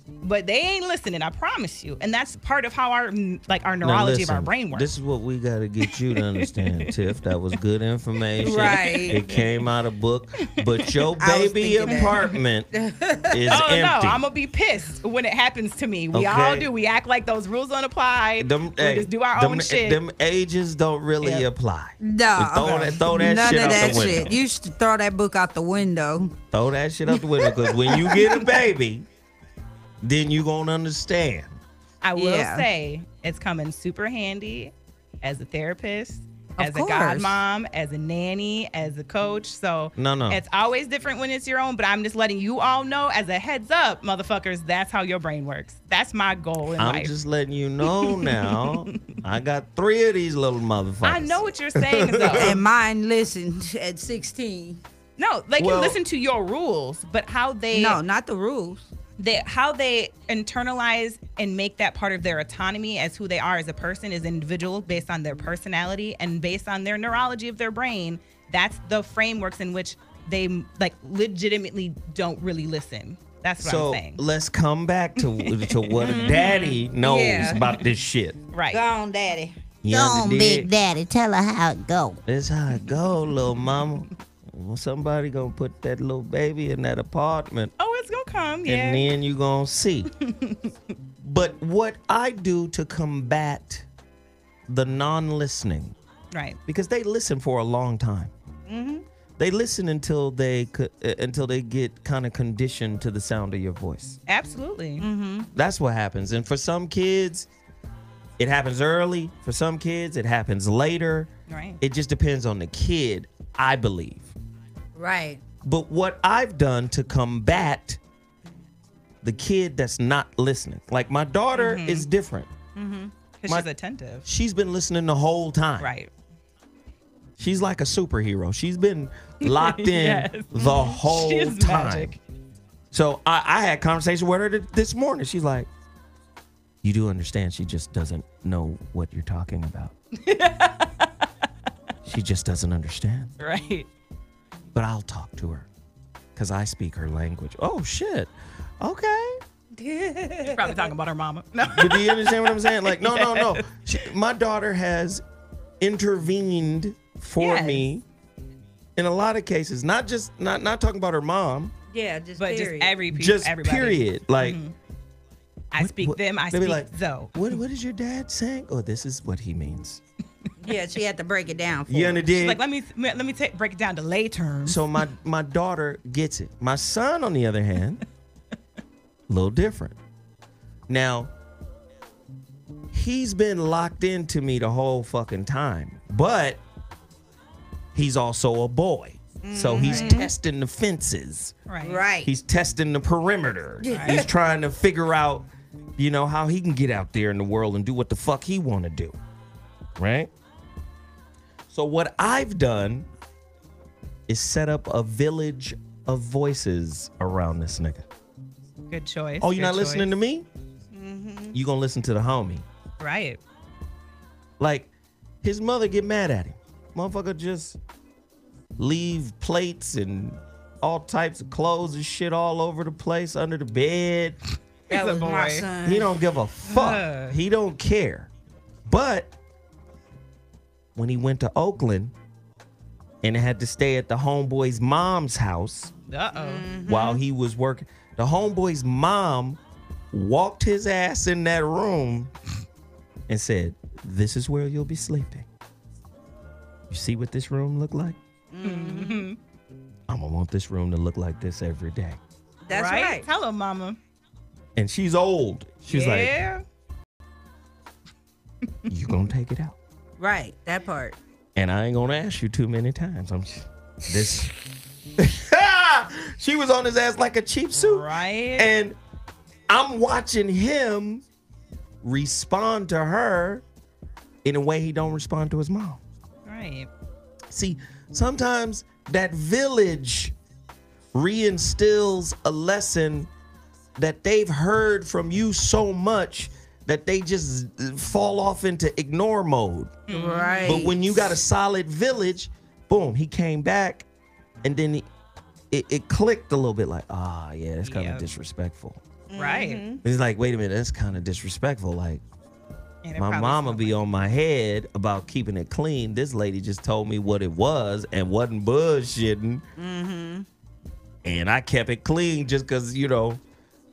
but they ain't listening. I promise you. And that's part of how our neurology of our brain works. This is what we got to get you to understand, Tiff. That was good information. Right. It came out of book, but your baby apartment is empty. No, I'm gonna be pissed when it happens to me. We all do. We act like those rules don't apply. We just do our own shit. Them ages don't really apply. No. Throw that None shit of out that the window. shit. You should throw that book out the window. Throw that shit out the window, because when you get a baby, then you gonna understand. I will say it's coming super handy as a therapist, as a godmom, as a nanny, as a coach. So it's always different when it's your own, but I'm just letting you all know as a heads up, motherfuckers, that's how your brain works. That's my goal in life. I'm just letting you know now. I got 3 of these little motherfuckers. I know what you're saying, though. And mine listened at 16. No, like you listen to your rules, but how they... No, not the rules. how they internalize and make that part of their autonomy as who they are as a person, as individual, based on their personality and based on their neurology of their brain. That's the frameworks in which they like legitimately don't really listen. That's what I'm saying. So let's come back to what a daddy knows about this shit. Right. Go on, daddy. You Go on, understand? big daddy. Tell her how it go. That's how it go, little mama. Well, somebody gonna put that little baby in that apartment. Oh, it's gonna come, yeah. And then you gonna see. But what I do to combat the non-listening, right? Because they listen for a long time. Mm-hmm. They listen until they get kind of conditioned to the sound of your voice. Absolutely. Mm-hmm. That's what happens. And for some kids, it happens early. For some kids, it happens later. Right. It just depends on the kid, I believe. Right. But what I've done to combat the kid that's not listening, like my daughter is different. Mm-hmm. Because she's attentive. She's been listening the whole time. Right. She's like a superhero. She's been locked in Yes. the whole She's time. magic. So I had a conversation with her this morning. She's like, you do understand she just doesn't know what you're talking about. She just doesn't understand. Right. But I'll talk to her because I speak her language. Oh, shit. Okay. She's probably talking about her mama. No. But do you understand what I'm saying? Like, no. My daughter has intervened for me in a lot of cases. Not talking about her mom. Yeah, just but period. just everybody. Period. Like, I speak them. I speak like, Zo. What is your dad saying? Oh, this is what he means. Yeah, she had to break it down for You her. understand? She's like, let me break it down to lay terms. So my daughter gets it. My son, on the other hand, a little different. Now, he's been locked into me the whole fucking time, but he's also a boy. So he's testing the fences. Right. He's testing the perimeter. He's trying to figure out, how he can get out there in the world and do what the fuck he want to do. Right? So what I've done is set up a village of voices around this nigga. Good choice. Oh, you're not listening to me? You gonna listen to the homie. Right. Like, his mother get mad at him. Motherfucker just leave plates and all types of clothes and shit all over the place under the bed. That was my son. He don't give a fuck. He don't care. But when he went to Oakland and had to stay at the homeboy's mom's house while he was working, the homeboy's mom walked his ass in that room and said, "This is where you'll be sleeping. You see what this room look like? I'm gonna want this room to look like this every day." That's right. Hello, mama. And she's old. She's like, "You gonna take it out?" Right, that part. And I ain't gonna ask you too many times. She was on his ass like a cheap suit. Right. And I'm watching him respond to her in a way he don't respond to his mom. Right. See, sometimes that village reinstills a lesson that they've heard from you so much that they just fall off into ignore mode. Right. But when you got a solid village, boom, he came back, and then it clicked a little bit like, yeah, that's kind of disrespectful. Right. He's like, wait a minute, that's kind of disrespectful. Like, my mama be on my head about keeping it clean. This lady just told me what it was and wasn't bullshitting. And I kept it clean just because,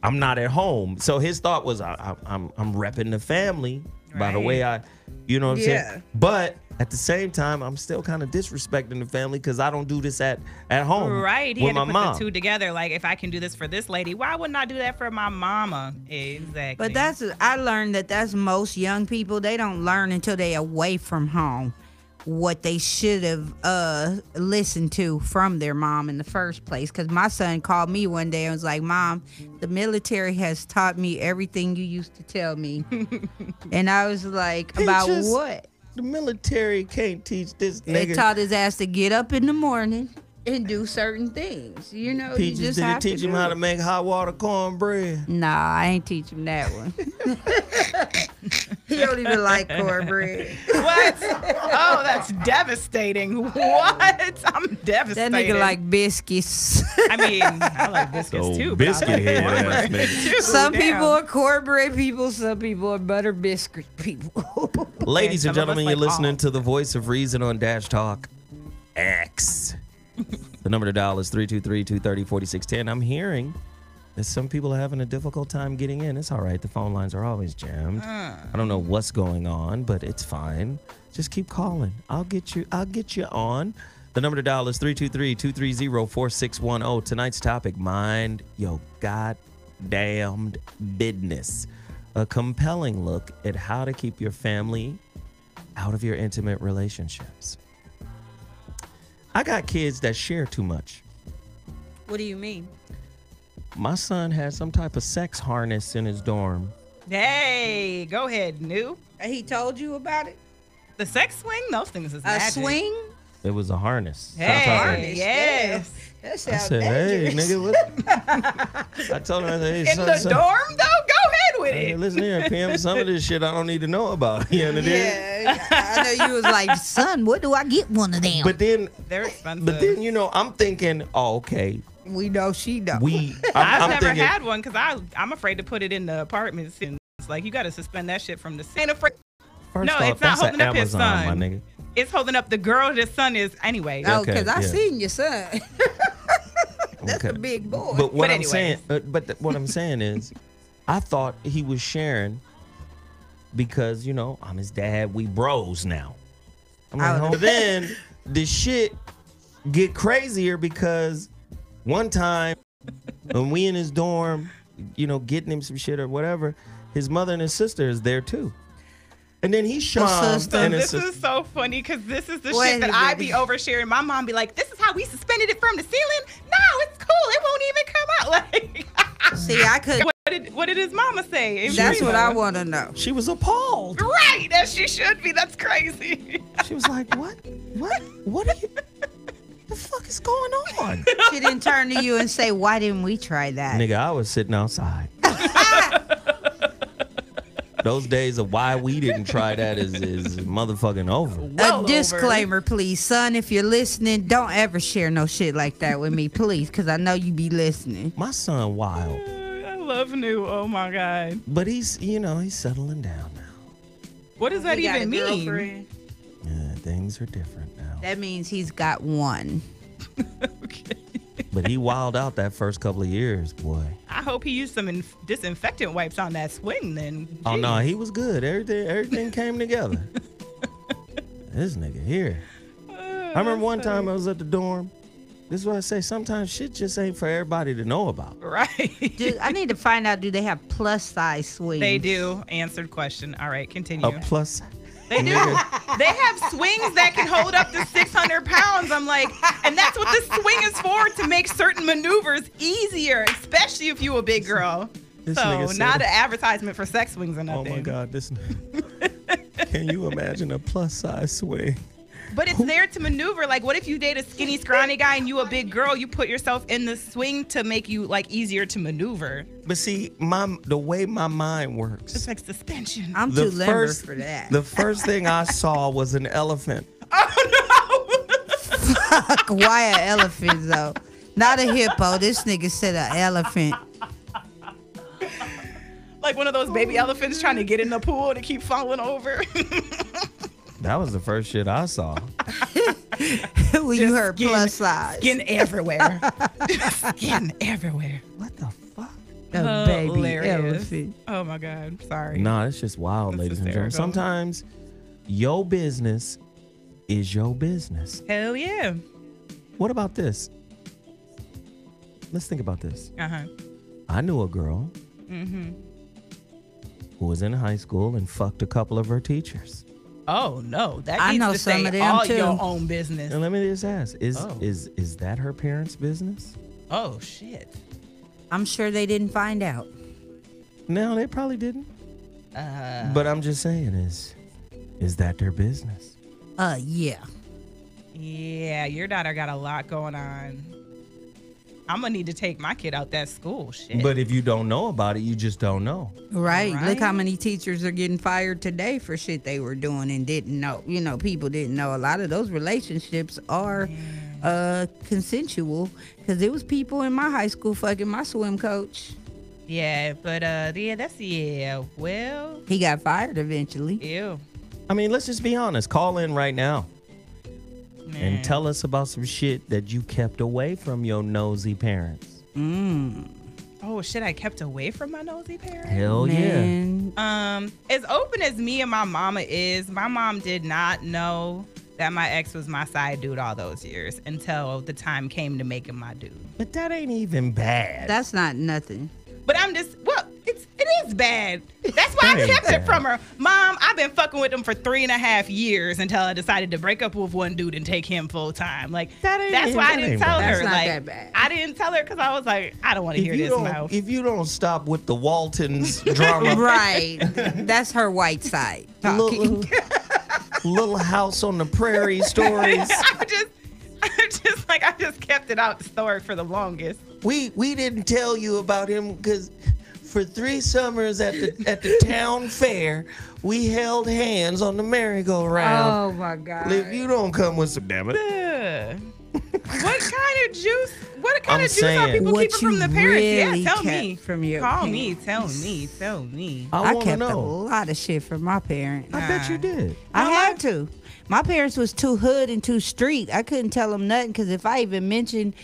I'm not at home. So his thought was, I'm repping the family by the way I, you know what I'm saying? But at the same time, I'm still kind of disrespecting the family because I don't do this at home. Right. He with had to my put mom. the two together. Like, if I can do this for this lady, why wouldn't I do that for my mama? Exactly. But I learned that's most young people. They don't learn until they away from home what they should have listened to from their mom in the first place. Because my son called me one day and was like, "Mom, the military has taught me everything you used to tell me." And I was like, "About what?" The military can't teach this They nigga. taught his ass to get up in the morning, and do certain things. You know, Peaches, you just did you have to teach him do how it. to make hot water cornbread? Nah, I ain't teach him that one. He don't even like cornbread. What? Oh, that's devastating. What? I'm devastated. That nigga like biscuits. I mean, I like biscuits too. But biscuit I like head cornbread ass nigga. too. Some Damn. people are cornbread people. Some people are butter biscuit people. Ladies and some of us gentlemen, like you're listening all. to the voice of reason on Dash Talk X. The number to dial is 323-230-4610. I'm hearing that some people are having a difficult time getting in. It's all right. The phone lines are always jammed. I don't know what's going on, but it's fine. Just keep calling. I'll get you on. The number to dial is 323-230-4610. Tonight's topic, mind your goddamned business. A compelling look at how to keep your family out of your intimate relationships. I got kids that share too much. What do you mean? My son has some type of sex harness in his dorm. Hey, go ahead, New. He told you about it? The sex swing? Those things is A magic. swing? It was a harness. Hey, Harness, yes. That I sounds said, hey, dangerous. nigga, what? I told him, I said, hey, In the dorm, though? Go ahead with Hey, it. listen here, Pam, some of this shit I don't need to know about. You know what I mean? Yeah, I know you was like, son, what do I get one of them? But then, They're expensive. I'm thinking, oh, okay. We know she don't. I've I'm never thinking, had one because I'm afraid to put it in the apartments. And it's like, you got to suspend that shit from the ain't afraid. First No, off, it's not that's holding an up his Amazon, son. my nigga. It's holding up the girl his son is anyway. Oh, Okay, because I yeah. seen your son. That's Okay. a big boy. But what But I'm saying, what I'm saying is, I thought he was sharing because I'm his dad. We bros now. I'm like, oh, then the shit get crazier because one time when we in his dorm, getting him some shit or whatever, his mother and his sister is there too. And then he shot. So this is so funny because this is the shit that I be oversharing. My mom be like, "This is how we suspended it from the ceiling." No, it's cool. It won't even come out. Like, see, I could. What did his mama say? That's what I want to know. She was appalled. Right, as she should be. That's crazy. She was like, "What? What are you? The fuck is going on?" She didn't turn to you and say, "Why didn't we try that?" Nigga, I was sitting outside. Those days of why we didn't try that is motherfucking over. A disclaimer, please. Son, if you're listening, don't ever share no shit like that with me, please, because I know you be listening. My son wild. I love New. Oh, my God. But he's settling down now. What does that He got even a mean? girlfriend? Yeah, things are different now. That means he's got one. Okay. But he wilded out that first couple of years, boy. I hope he used some disinfectant wipes on that swing then. Oh, no, he was good. Everything came together. This nigga here. I remember one time I was at the dorm. This is what I say. Sometimes shit just ain't for everybody to know about. Right. Dude, I need to find out, do they have plus size swings? They do. Answered question. All right, continue. A plus. They do. They have swings that can hold up to 600 pounds. I'm like, and that's what the swing is for, to make certain maneuvers easier, especially if you a big girl. This So nigga said- not an advertisement for sex swings or nothing. Oh my God, can you imagine a plus size swing? But it's there to maneuver. Like, what if you date a skinny, scrawny guy and you a big girl? You put yourself in the swing to make you like easier to maneuver. But see, the way my mind works. It's like suspension. I'm too limber for that. The first thing I saw was an elephant. Fuck, why an elephant though? Not a hippo. This nigga said an elephant. Like one of those baby elephants trying to get in the pool to keep falling over. That was the first shit I saw. When you heard plus size. Skin everywhere. Skin everywhere. What the fuck? A baby Hilarious. elephant. Oh my God. Sorry. Nah, it's just wild, ladies and gentlemen. hysterical. Sometimes your business is your business. Hell yeah. What about this? Let's think about this. Uh-huh. I knew a girl who was in high school and fucked a couple of her teachers. Oh no. That I needs know to some stay of them, all too. your own business. And let me just ask, is that her parents' business? Oh shit. I'm sure they didn't find out. No, they probably didn't. But I'm just saying, is that their business? Yeah. Yeah, your daughter got a lot going on. I'm gonna need to take my kid out that school. Shit. But if you don't know about it, you just don't know. Right. Look how many teachers are getting fired today for shit they were doing and didn't know. You know, people didn't know. A lot of those relationships are consensual, because there was people in my high school fucking my swim coach. Yeah, but well, he got fired eventually. Ew. I mean, let's just be honest. Call in right now. And tell us about some shit that you kept away from your nosy parents. Oh shit, I kept away from my nosy parents? Hell yeah. As open as me and my mama is, my mom did not know that my ex was my side dude all those years until the time came to make him my dude. But that ain't even bad. That's not nothing. But I'm just, well, it is bad. That's why I kept it from her. Mom, I've been fucking with him for 3.5 years until I decided to break up with one dude and take him full time. Like, that's why I didn't tell her. That's not like, that bad. I didn't tell her because I was like, I don't want to hear this mouth. If you don't stop with the Waltons drama. Right. That's her white side talking. Little House on the Prairie stories. I just kept it out the story for the longest. We didn't tell you about him because for 3 summers at the town fair, we held hands on the merry-go-round. Oh my God! If you don't come with some, damn it. What kind of juice? What kind of juice are people keeping from the parents? Really tell me. From your Call parents. me. Tell me. I kept a lot of shit from my parents. I bet you did. I had to. My parents was too hood and too street. I couldn't tell them nothing, because if I even mentioned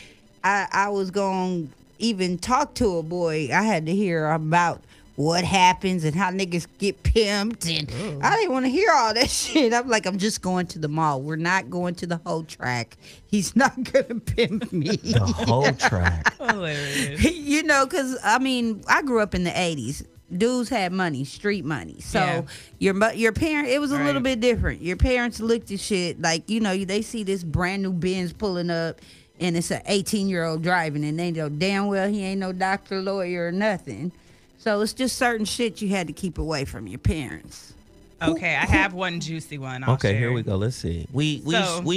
I was going to even talk to a boy, I had to hear about what happens and how niggas get pimped. And I didn't want to hear all that shit. I'm like, I'm just going to the mall. We're not going to the whole track. He's not going to pimp me. The whole track. Hilarious. You know, because, I mean, I grew up in the 80s. Dudes had money, street money. So your parent, it was a little bit different. Your parents looked at shit like, you know, they see this brand new Benz pulling up and it's an 18-year-old driving, and they know damn well he ain't no doctor, lawyer, or nothing. So it's just certain shit you had to keep away from your parents. Okay, I have one juicy one. I'll Okay, share. here we go. Let's see. We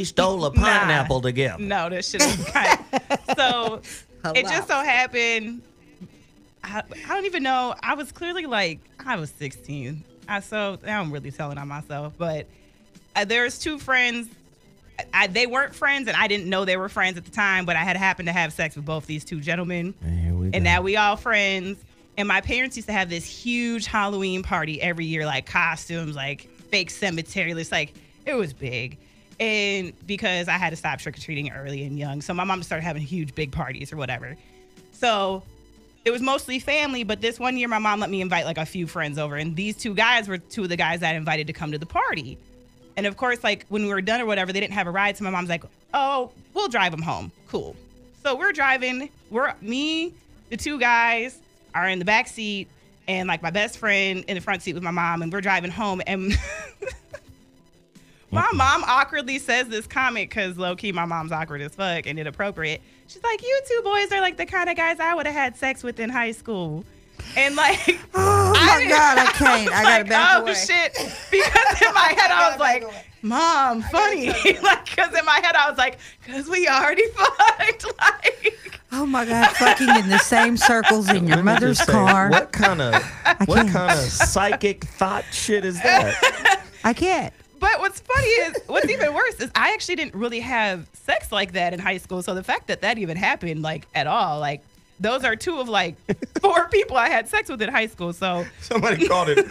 stole a pineapple together. No, this shit is kind. So it just so happened. I don't even know. I was clearly I was 16. So I'm really telling on myself. But there's 2 friends. They weren't friends, and I didn't know they were friends at the time. But I had happened to have sex with both these 2 gentlemen, and now we all friends. And my parents used to have this huge Halloween party every year, like costumes, like fake cemetery. It's like, it was big. And because I had to stop trick-or-treating early and young, so my mom started having huge, big parties or whatever. So it was mostly family, but this one year my mom let me invite like a few friends over, and these 2 guys were 2 of the guys that I invited to come to the party. And of course, like when we were done or whatever, they didn't have a ride, so my mom's like, oh, we'll drive them home. Cool. So we're driving. Me, the 2 guys are in the back seat, and like my best friend in the front seat with my mom, and we're driving home, and my mom awkwardly says this comment, because low-key my mom's awkward as fuck and inappropriate. She's like, you 2 boys are like the kind of guys I would have had sex with in high school. And like, oh my God, I can't. I gotta back away. Oh shit! Because in my head I was like, Mom, funny. Like, because in my head I was like, because we already fucked. Like, oh my God, fucking in the same circles in your mother's car. What kind of psychic thought shit is that? I can't. But what's funny is, what's even worse is I actually didn't really have sex like that in high school. So the fact that even happened, like, at all, like, those are 2 of, like, 4 people I had sex with in high school. So somebody called it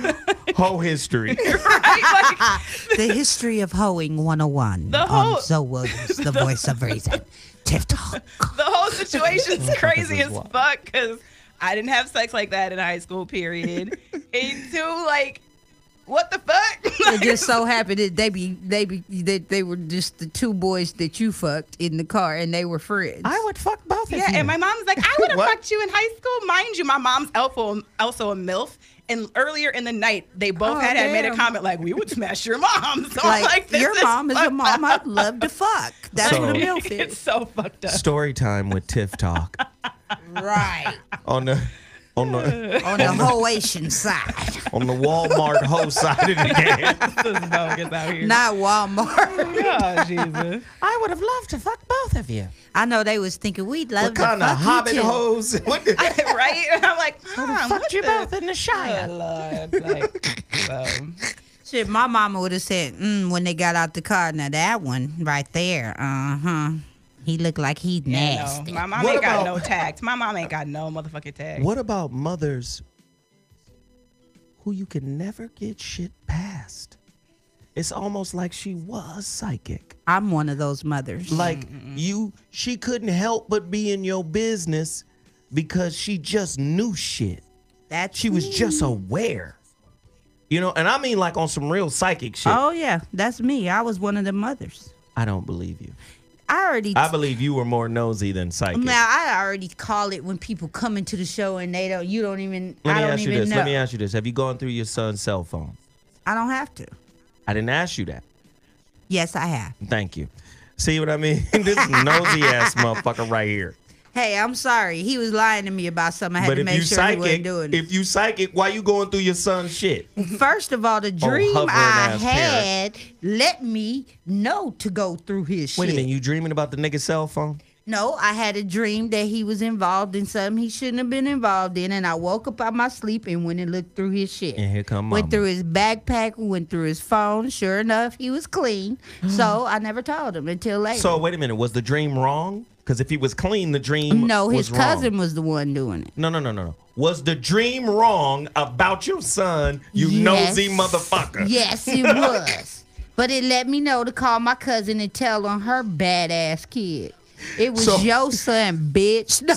hoe history. Right? Like, the history of hoeing 101 on ZoWilliams, the voice of reason. TikTok. The whole situation's crazy as fuck, because I didn't have sex like that in high school, period. And 2, like, what the fuck? It just so happened that they were just the 2 boys that you fucked in the car, and they were friends. I would fuck both of you. Yeah, and my mom's like, I would have fucked you in high school. Mind you, my mom's also a MILF. And earlier in the night, they both had made a comment like, we would smash your mom. So like, I'm like, your mom is a mom I'd love to fuck. That's what a MILF is. It's so fucked up. Story time with Tiff Talk. Right. On the On the Hoatian side. On the Walmart hoe side of the game. This is bogus out here. Not Walmart. Oh, Jesus. I would have loved to fuck both of you. I know they was thinking we'd love What to kind of fuck hobbit you too. hoes? What the- Right? I'm like, fucked you both in the Shire. Oh, Lord. Like, so. Shit, my mama would have said, when they got out the car, now that one right there, he looked like he's nasty. No, my mom ain't got no tact. My mom ain't got no motherfucking tact. What about mothers who you can never get shit past? It's almost like she was psychic. I'm one of those mothers. Like she couldn't help but be in your business because she just knew shit. She was just aware. You know, and I mean like on some real psychic shit. Oh, yeah. That's me. I was one of the mothers. I don't believe you. I believe you were more nosy than psychic. Now, I already call it when people come into the show and you don't even know. Let me ask you this. Have you gone through your son's cell phone? I don't have to. I didn't ask you that. Yes, I have. Thank you. See what I mean? This nosy ass motherfucker right here. Hey, I'm sorry. He was lying to me about something. I had to make sure he wasn't doing it. If you psychic, why you going through your son's shit? First of all, the dream I had let me know to go through his shit. Wait a minute, you dreaming about the nigga's cell phone? No, I had a dream that he was involved in something he shouldn't have been involved in, and I woke up out my sleep and went and looked through his shit. And here come mama. Went through his backpack, went through his phone. Sure enough, he was clean. So I never told him until later. So wait a minute, was the dream wrong? Because if he was clean, the dream his was cousin wrong. was the one doing it. No. Was the dream wrong about your son, nosy motherfucker? Yes, it was. But it let me know to call my cousin and tell on her badass kid. It was your son, bitch. No,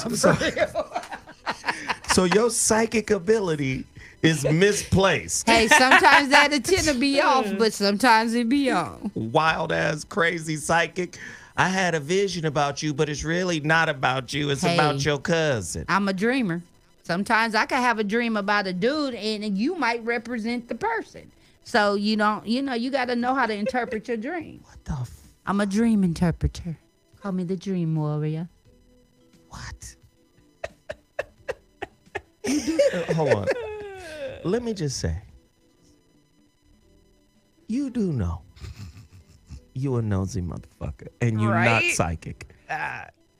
so your psychic ability is misplaced. Hey, sometimes that tend to be off, but sometimes it be on. Wild ass, crazy psychic. I had a vision about you, but it's really not about you. It's about your cousin. I'm a dreamer. Sometimes I can have a dream about a dude, and you might represent the person. So you got to know how to interpret your dream. What the? I'm a dream interpreter. Call me the dream warrior. What? Hold on. Let me just say. You do know. You a nosy motherfucker. And you're not psychic.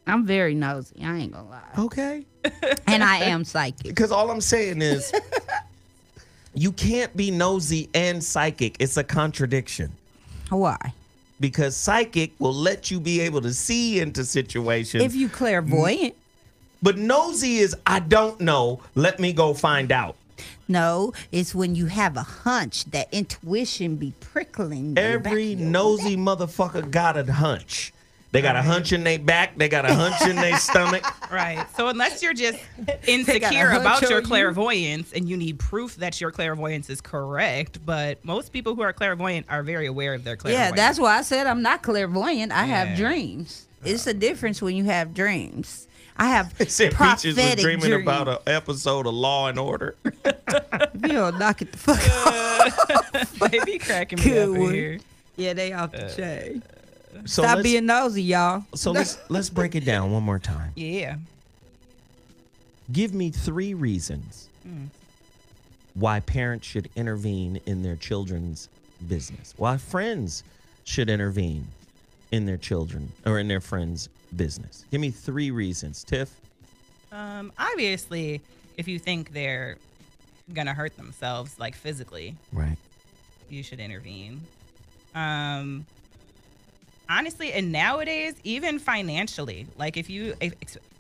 I'm very nosy. I ain't gonna lie. Okay. And I am psychic. Because all I'm saying is, you can't be nosy and psychic. It's a contradiction. Why? Because psychic will let you be able to see into situations. If you clairvoyant. But nosy is, I don't know. Let me go find out. No, it's when you have a hunch, that intuition be prickling. Every nosy motherfucker got a hunch. They got a hunch in their back. They got a hunch in their stomach. Right. So unless you're just insecure about your clairvoyance and you need proof that your clairvoyance is correct, but most people who are clairvoyant are very aware of their clairvoyance. Yeah, that's why I said I'm not clairvoyant. I have dreams. It's a difference when you have dreams. I have Peaches was dreaming about an episode of Law and Order. You don't knock it the fuck off. They be cracking me up in here. Yeah, they off the chain. So Stop being nosy, y'all. So let's break it down one more time. Yeah. Give me 3 reasons why parents should intervene in their children's business. Why friends should intervene in their children or in their friends' business. Give me 3 reasons. Tiff? Obviously, if you think they're going to hurt themselves, like physically, right, you should intervene. Honestly, and nowadays, even financially, like if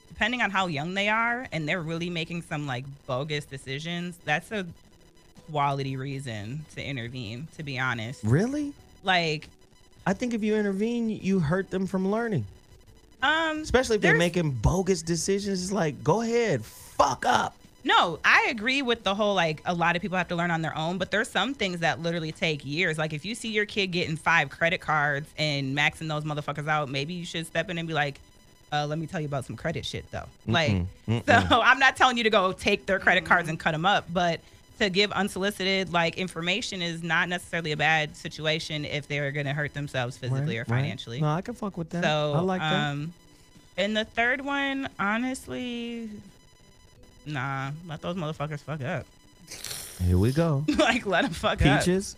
depending on how young they are and they're really making some like bogus decisions, that's a quality reason to intervene, to be honest. Really? Like, I think if you intervene, you hurt them from learning. Especially if they're making bogus decisions. It's like, go ahead, fuck up. No, I agree with the whole, like, a lot of people have to learn on their own, but there's some things that literally take years. Like, if you see your kid getting 5 credit cards and maxing those motherfuckers out, maybe you should step in and be like, let me tell you about some credit shit, though. So I'm not telling you to go take their credit cards and cut them up, but to give unsolicited, like, information is not necessarily a bad situation if they're going to hurt themselves physically or financially. No, I can fuck with that. So, I like that. And the third one, honestly, Nah, let those motherfuckers fuck up. Here we go. Like, let them fuck up. Peaches?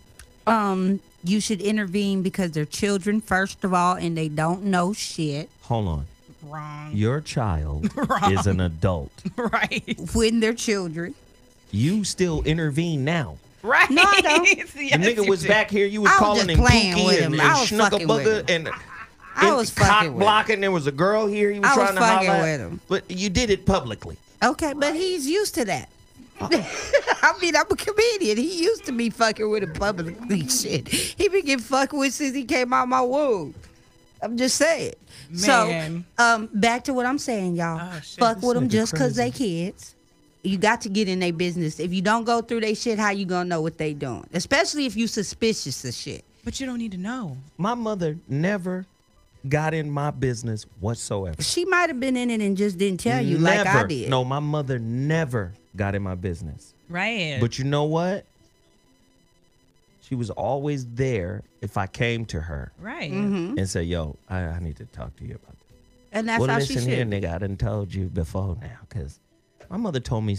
You should intervene because they're children, first of all, and they don't know shit. Hold on. Wrong. Your child is an adult. Right. When they're children. You still intervene now. Right. No, I don't. Yes, The nigga was you back here. You was I was calling just him playing with Pookie him. and I was fucking with Schnuckabugger him. and I was cock fucking with him. blocking. There was a girl here. He was I was trying to fucking holler with at. him. But you did it publicly. Okay, but he's used to that. I mean, I'm a comedian. He used to be fucking with him publicly. Shit, he been getting fucked with since he came out my womb. I'm just saying. Man. So, back to what I'm saying, y'all. Oh, shit. Fuck This with them nigga just because they crazy. kids. You got to get in their business. If you don't go through their shit, how you gonna know what they doing? Especially if you suspicious of shit. But you don't need to know. My mother never got in my business whatsoever. She might have been in it and just didn't tell you like I did. No, my mother never got in my business. Right. But you know what? She was always there if I came to her Right. Mm-hmm. and said, yo, I need to talk to you about this. And that's Well, how she listen here, should. nigga, I done told you before now, because my mother told me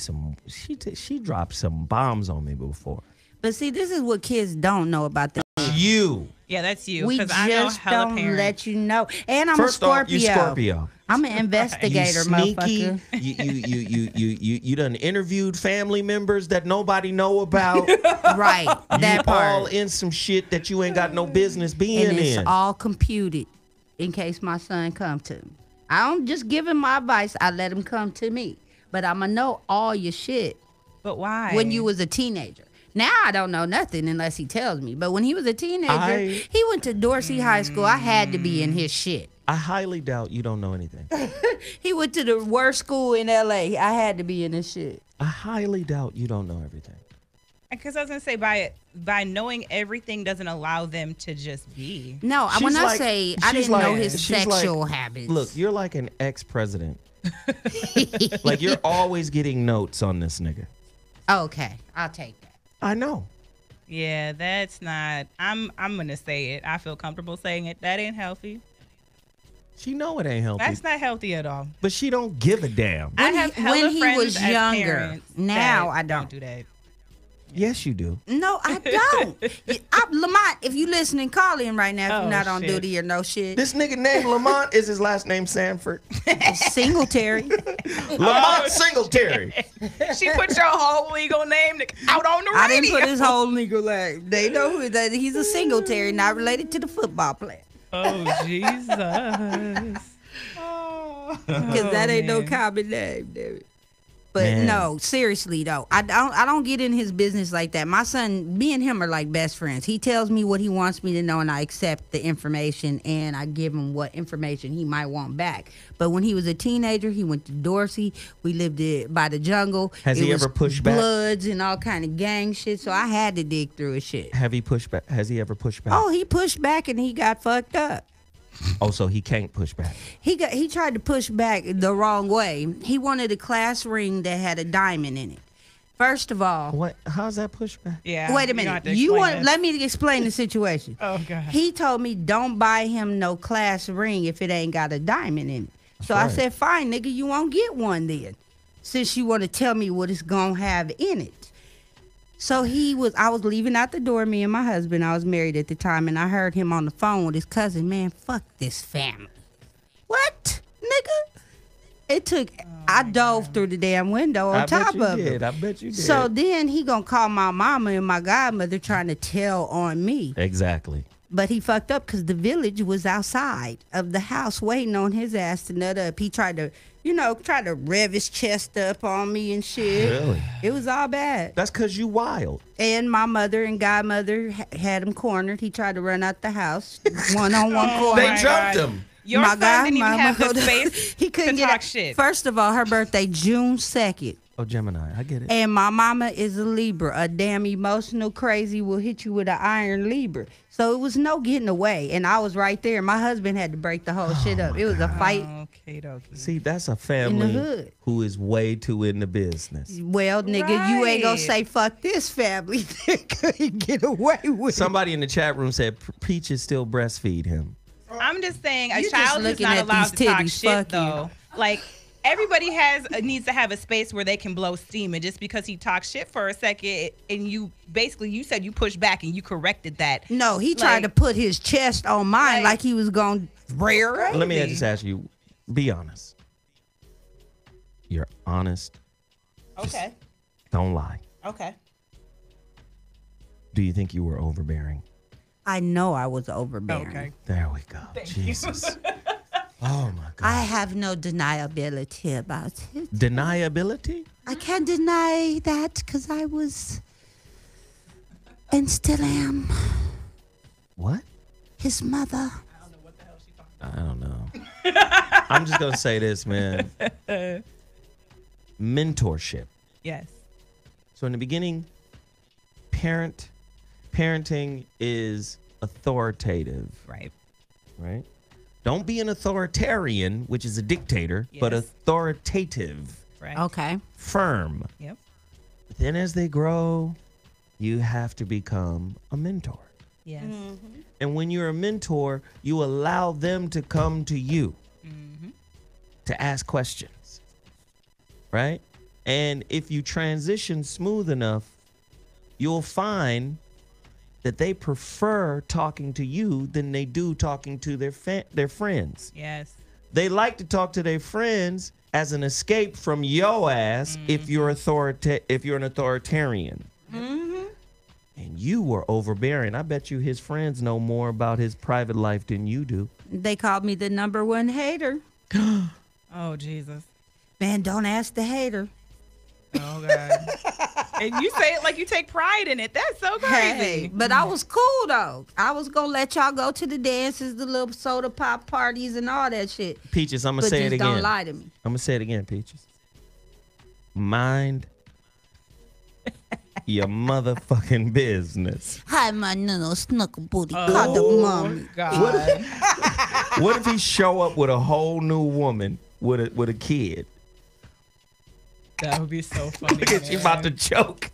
she dropped some bombs on me before. But see, this is what kids don't know about the. You. Yeah, that's you. We 'cause I know just hella don't parents. let you know. And I'm First a Scorpio. off, you Scorpio. I'm an investigator, You sneaky. motherfucker. You done interviewed family members that nobody know about. Right, that you part. all in some shit that you ain't got no business being And it's in. all computed in case my son come to me. I don't just give him my advice. I let him come to me. But I'm going to know all your shit. But why? When you was a teenager. Now I don't know nothing unless he tells me. But when he was a teenager, he went to Dorsey High School. I had to be in his shit. I highly doubt you don't know anything. He went to the worst school in L.A. I had to be in his shit. I highly doubt you don't know everything. Because I was gonna say by knowing everything doesn't allow them to just be. No, She's when I like- say I she's didn't know like- his she's sexual like, habits. Look, you're like an ex-president. Like you're always getting notes on this nigga. Okay, I'll take that. I know. Yeah, that's not. I'm gonna say it. I feel comfortable saying it. That ain't healthy. She know it ain't healthy. That's not healthy at all. But she don't give a damn. I have hella when he friends was as younger. parents Now that I don't. do that. Yes, you do. No, I don't. Lamont, if you listening, call in right now if Oh, you're not on shit. duty or no shit. This nigga named Lamont. Is his last name Sanford? Singletary. Lamont Singletary. She put your whole legal name out on the radio. I didn't put his whole legal name. They know who that he's a Singletary, not related to the football player. Oh Jesus! Because that ain't no common name, David. But Man. no, seriously though, I don't get in his business like that. My son, me and him are like best friends. He tells me what he wants me to know, and I accept the information, and I give him what information he might want back. But when he was a teenager, he went to Dorsey. We lived by the jungle. Has he was ever pushed back? Bloods and all kind of gang shit. So I had to dig through his shit. Have he pushed back? Has he ever pushed back? Oh, he pushed back and he got fucked up. Oh, so he can't push back. He tried to push back the wrong way. He wanted a class ring that had a diamond in it. First of all, What? How's that pushback? Yeah. wait a minute. You want? Let me explain the situation. Oh God. He told me don't buy him no class ring if it ain't got a diamond in it. So I right. said, fine, nigga, you won't get one then, since you want to tell me what it's gonna have in it. So I was leaving out the door, me and my husband. I was married at the time, and I heard him on the phone with his cousin. Man, fuck this family. What, nigga? It took. I dove through the damn window on top of it. I bet you did. So then he gonna call my mama and my godmother trying to tell on me. Exactly. But he fucked up because the village was outside of the house waiting on his ass to nut up. He tried to, rev his chest up on me and shit. Really? It was all bad. That's because you wild. And my mother and godmother had him cornered. He tried to run out the house, one-on-one corner. They jumped him. Your son didn't even have the godmother- space he couldn't to get talk out. shit. First of all, her birthday June 2nd. Oh, Gemini. I get it. And my mama is a Libra. A damn emotional crazy will hit you with an iron Libra. So it was no getting away. And I was right there. My husband had to break the whole shit up. It was a fight. Okay, dokie. See, that's a family hood. who is way too in the business. Well, nigga, you ain't gonna Right. say fuck this family. They couldn't get away with it. Somebody in the chat room said Peaches still breastfeed him. I'm just saying a You just child is looking not at allowed these to talk titties, shit fuck you. though. Like everybody needs to have a space where they can blow steam. And just because he talks shit for a second, and you said you pushed back and you corrected that. No, he tried to put his chest on mine like he was going to rear. Let me just ask you, be honest. You're honest. Okay. Don't lie. Okay. Do you think you were overbearing? I know I was overbearing. Okay. There we go. Thank Jesus. Oh my God. I have no deniability about it. Deniability? I can't deny that because I was and still am. What? His mother. I don't know. I'm just going to say this, man. Mentorship. Yes. So in the beginning, parenting is authoritative. Right. Right? Don't be an authoritarian, which is a dictator, but authoritative. Right. Okay. Firm. Yep. But then as they grow, you have to become a mentor. Yes. Mm-hmm. And when you're a mentor, you allow them to come to you to ask questions. Right? And if you transition smooth enough, you'll find that they prefer talking to you than they do talking to their friends. Yes. They like to talk to their friends as an escape from your ass if you're an authoritarian. And you were overbearing. I bet you his friends know more about his private life than you do. They called me the number one hater. Oh, Jesus. Man, don't ask the hater. Oh, God. And you say it like you take pride in it. That's so crazy. Hey, but I was cool, though. I was going to let y'all go to the dances, the little soda pop parties, and all that shit. Peaches, I'm going to say it again. Don't lie to me. I'm going to say it again, Peaches. Mind your motherfucking business. Hi, my little snuckle booty. Call the mommy. God. What if he show up with a whole new woman with a kid? That would be so funny. Look at you about to choke.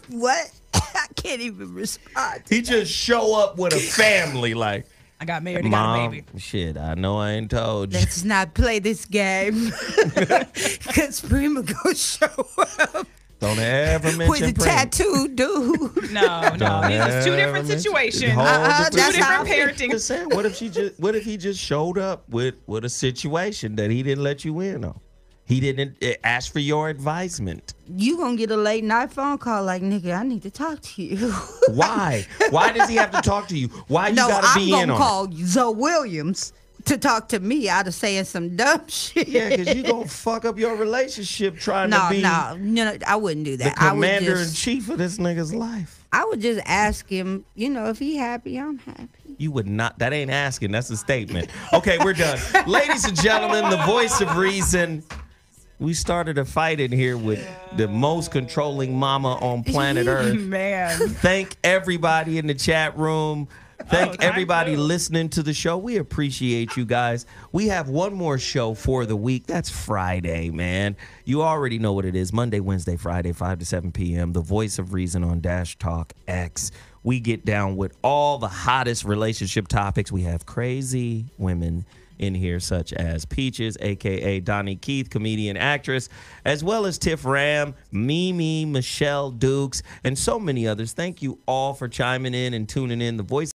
What? I can't even respond. He just show up with a family like, I got married and got a baby. Shit, I know I ain't told you. Let's not play this game. Because Prima gonna show up. Don't ever mention with a tattooed dude. No. These are two different situations. Two different parenting. Just saying, what if he just showed up with a situation that he didn't let you in on? He didn't ask for your advisement. You gonna get a late night phone call like, nigga, I need to talk to you. Why? Why does he have to talk to you? Why you gotta be in on it? No, I'm gonna call ZoWilliams to talk to me out of saying some dumb shit. Yeah, because you gonna fuck up your relationship trying to be No, I wouldn't do that. the commander-in-chief of this nigga's life. I would just ask him, if he happy, I'm happy. You would not. That ain't asking. That's a statement. Okay, we're done. Ladies and gentlemen, the voice of reason. We started a fight in here with the most controlling mama on planet Earth. Man. Thank everybody in the chat room. Thank everybody listening to the show. We appreciate you guys. We have one more show for the week. That's Friday, man. You already know what it is. Monday, Wednesday, Friday, 5 to 7 p.m. The Voice of Reason on Dash Talk X. We get down with all the hottest relationship topics. We have crazy women in here, such as Peaches, a.k.a. Donnie Keith, comedian, actress, as well as Tiff Ram, Mimi, Michelle Dukes, and so many others. Thank you all for chiming in and tuning in. The Voice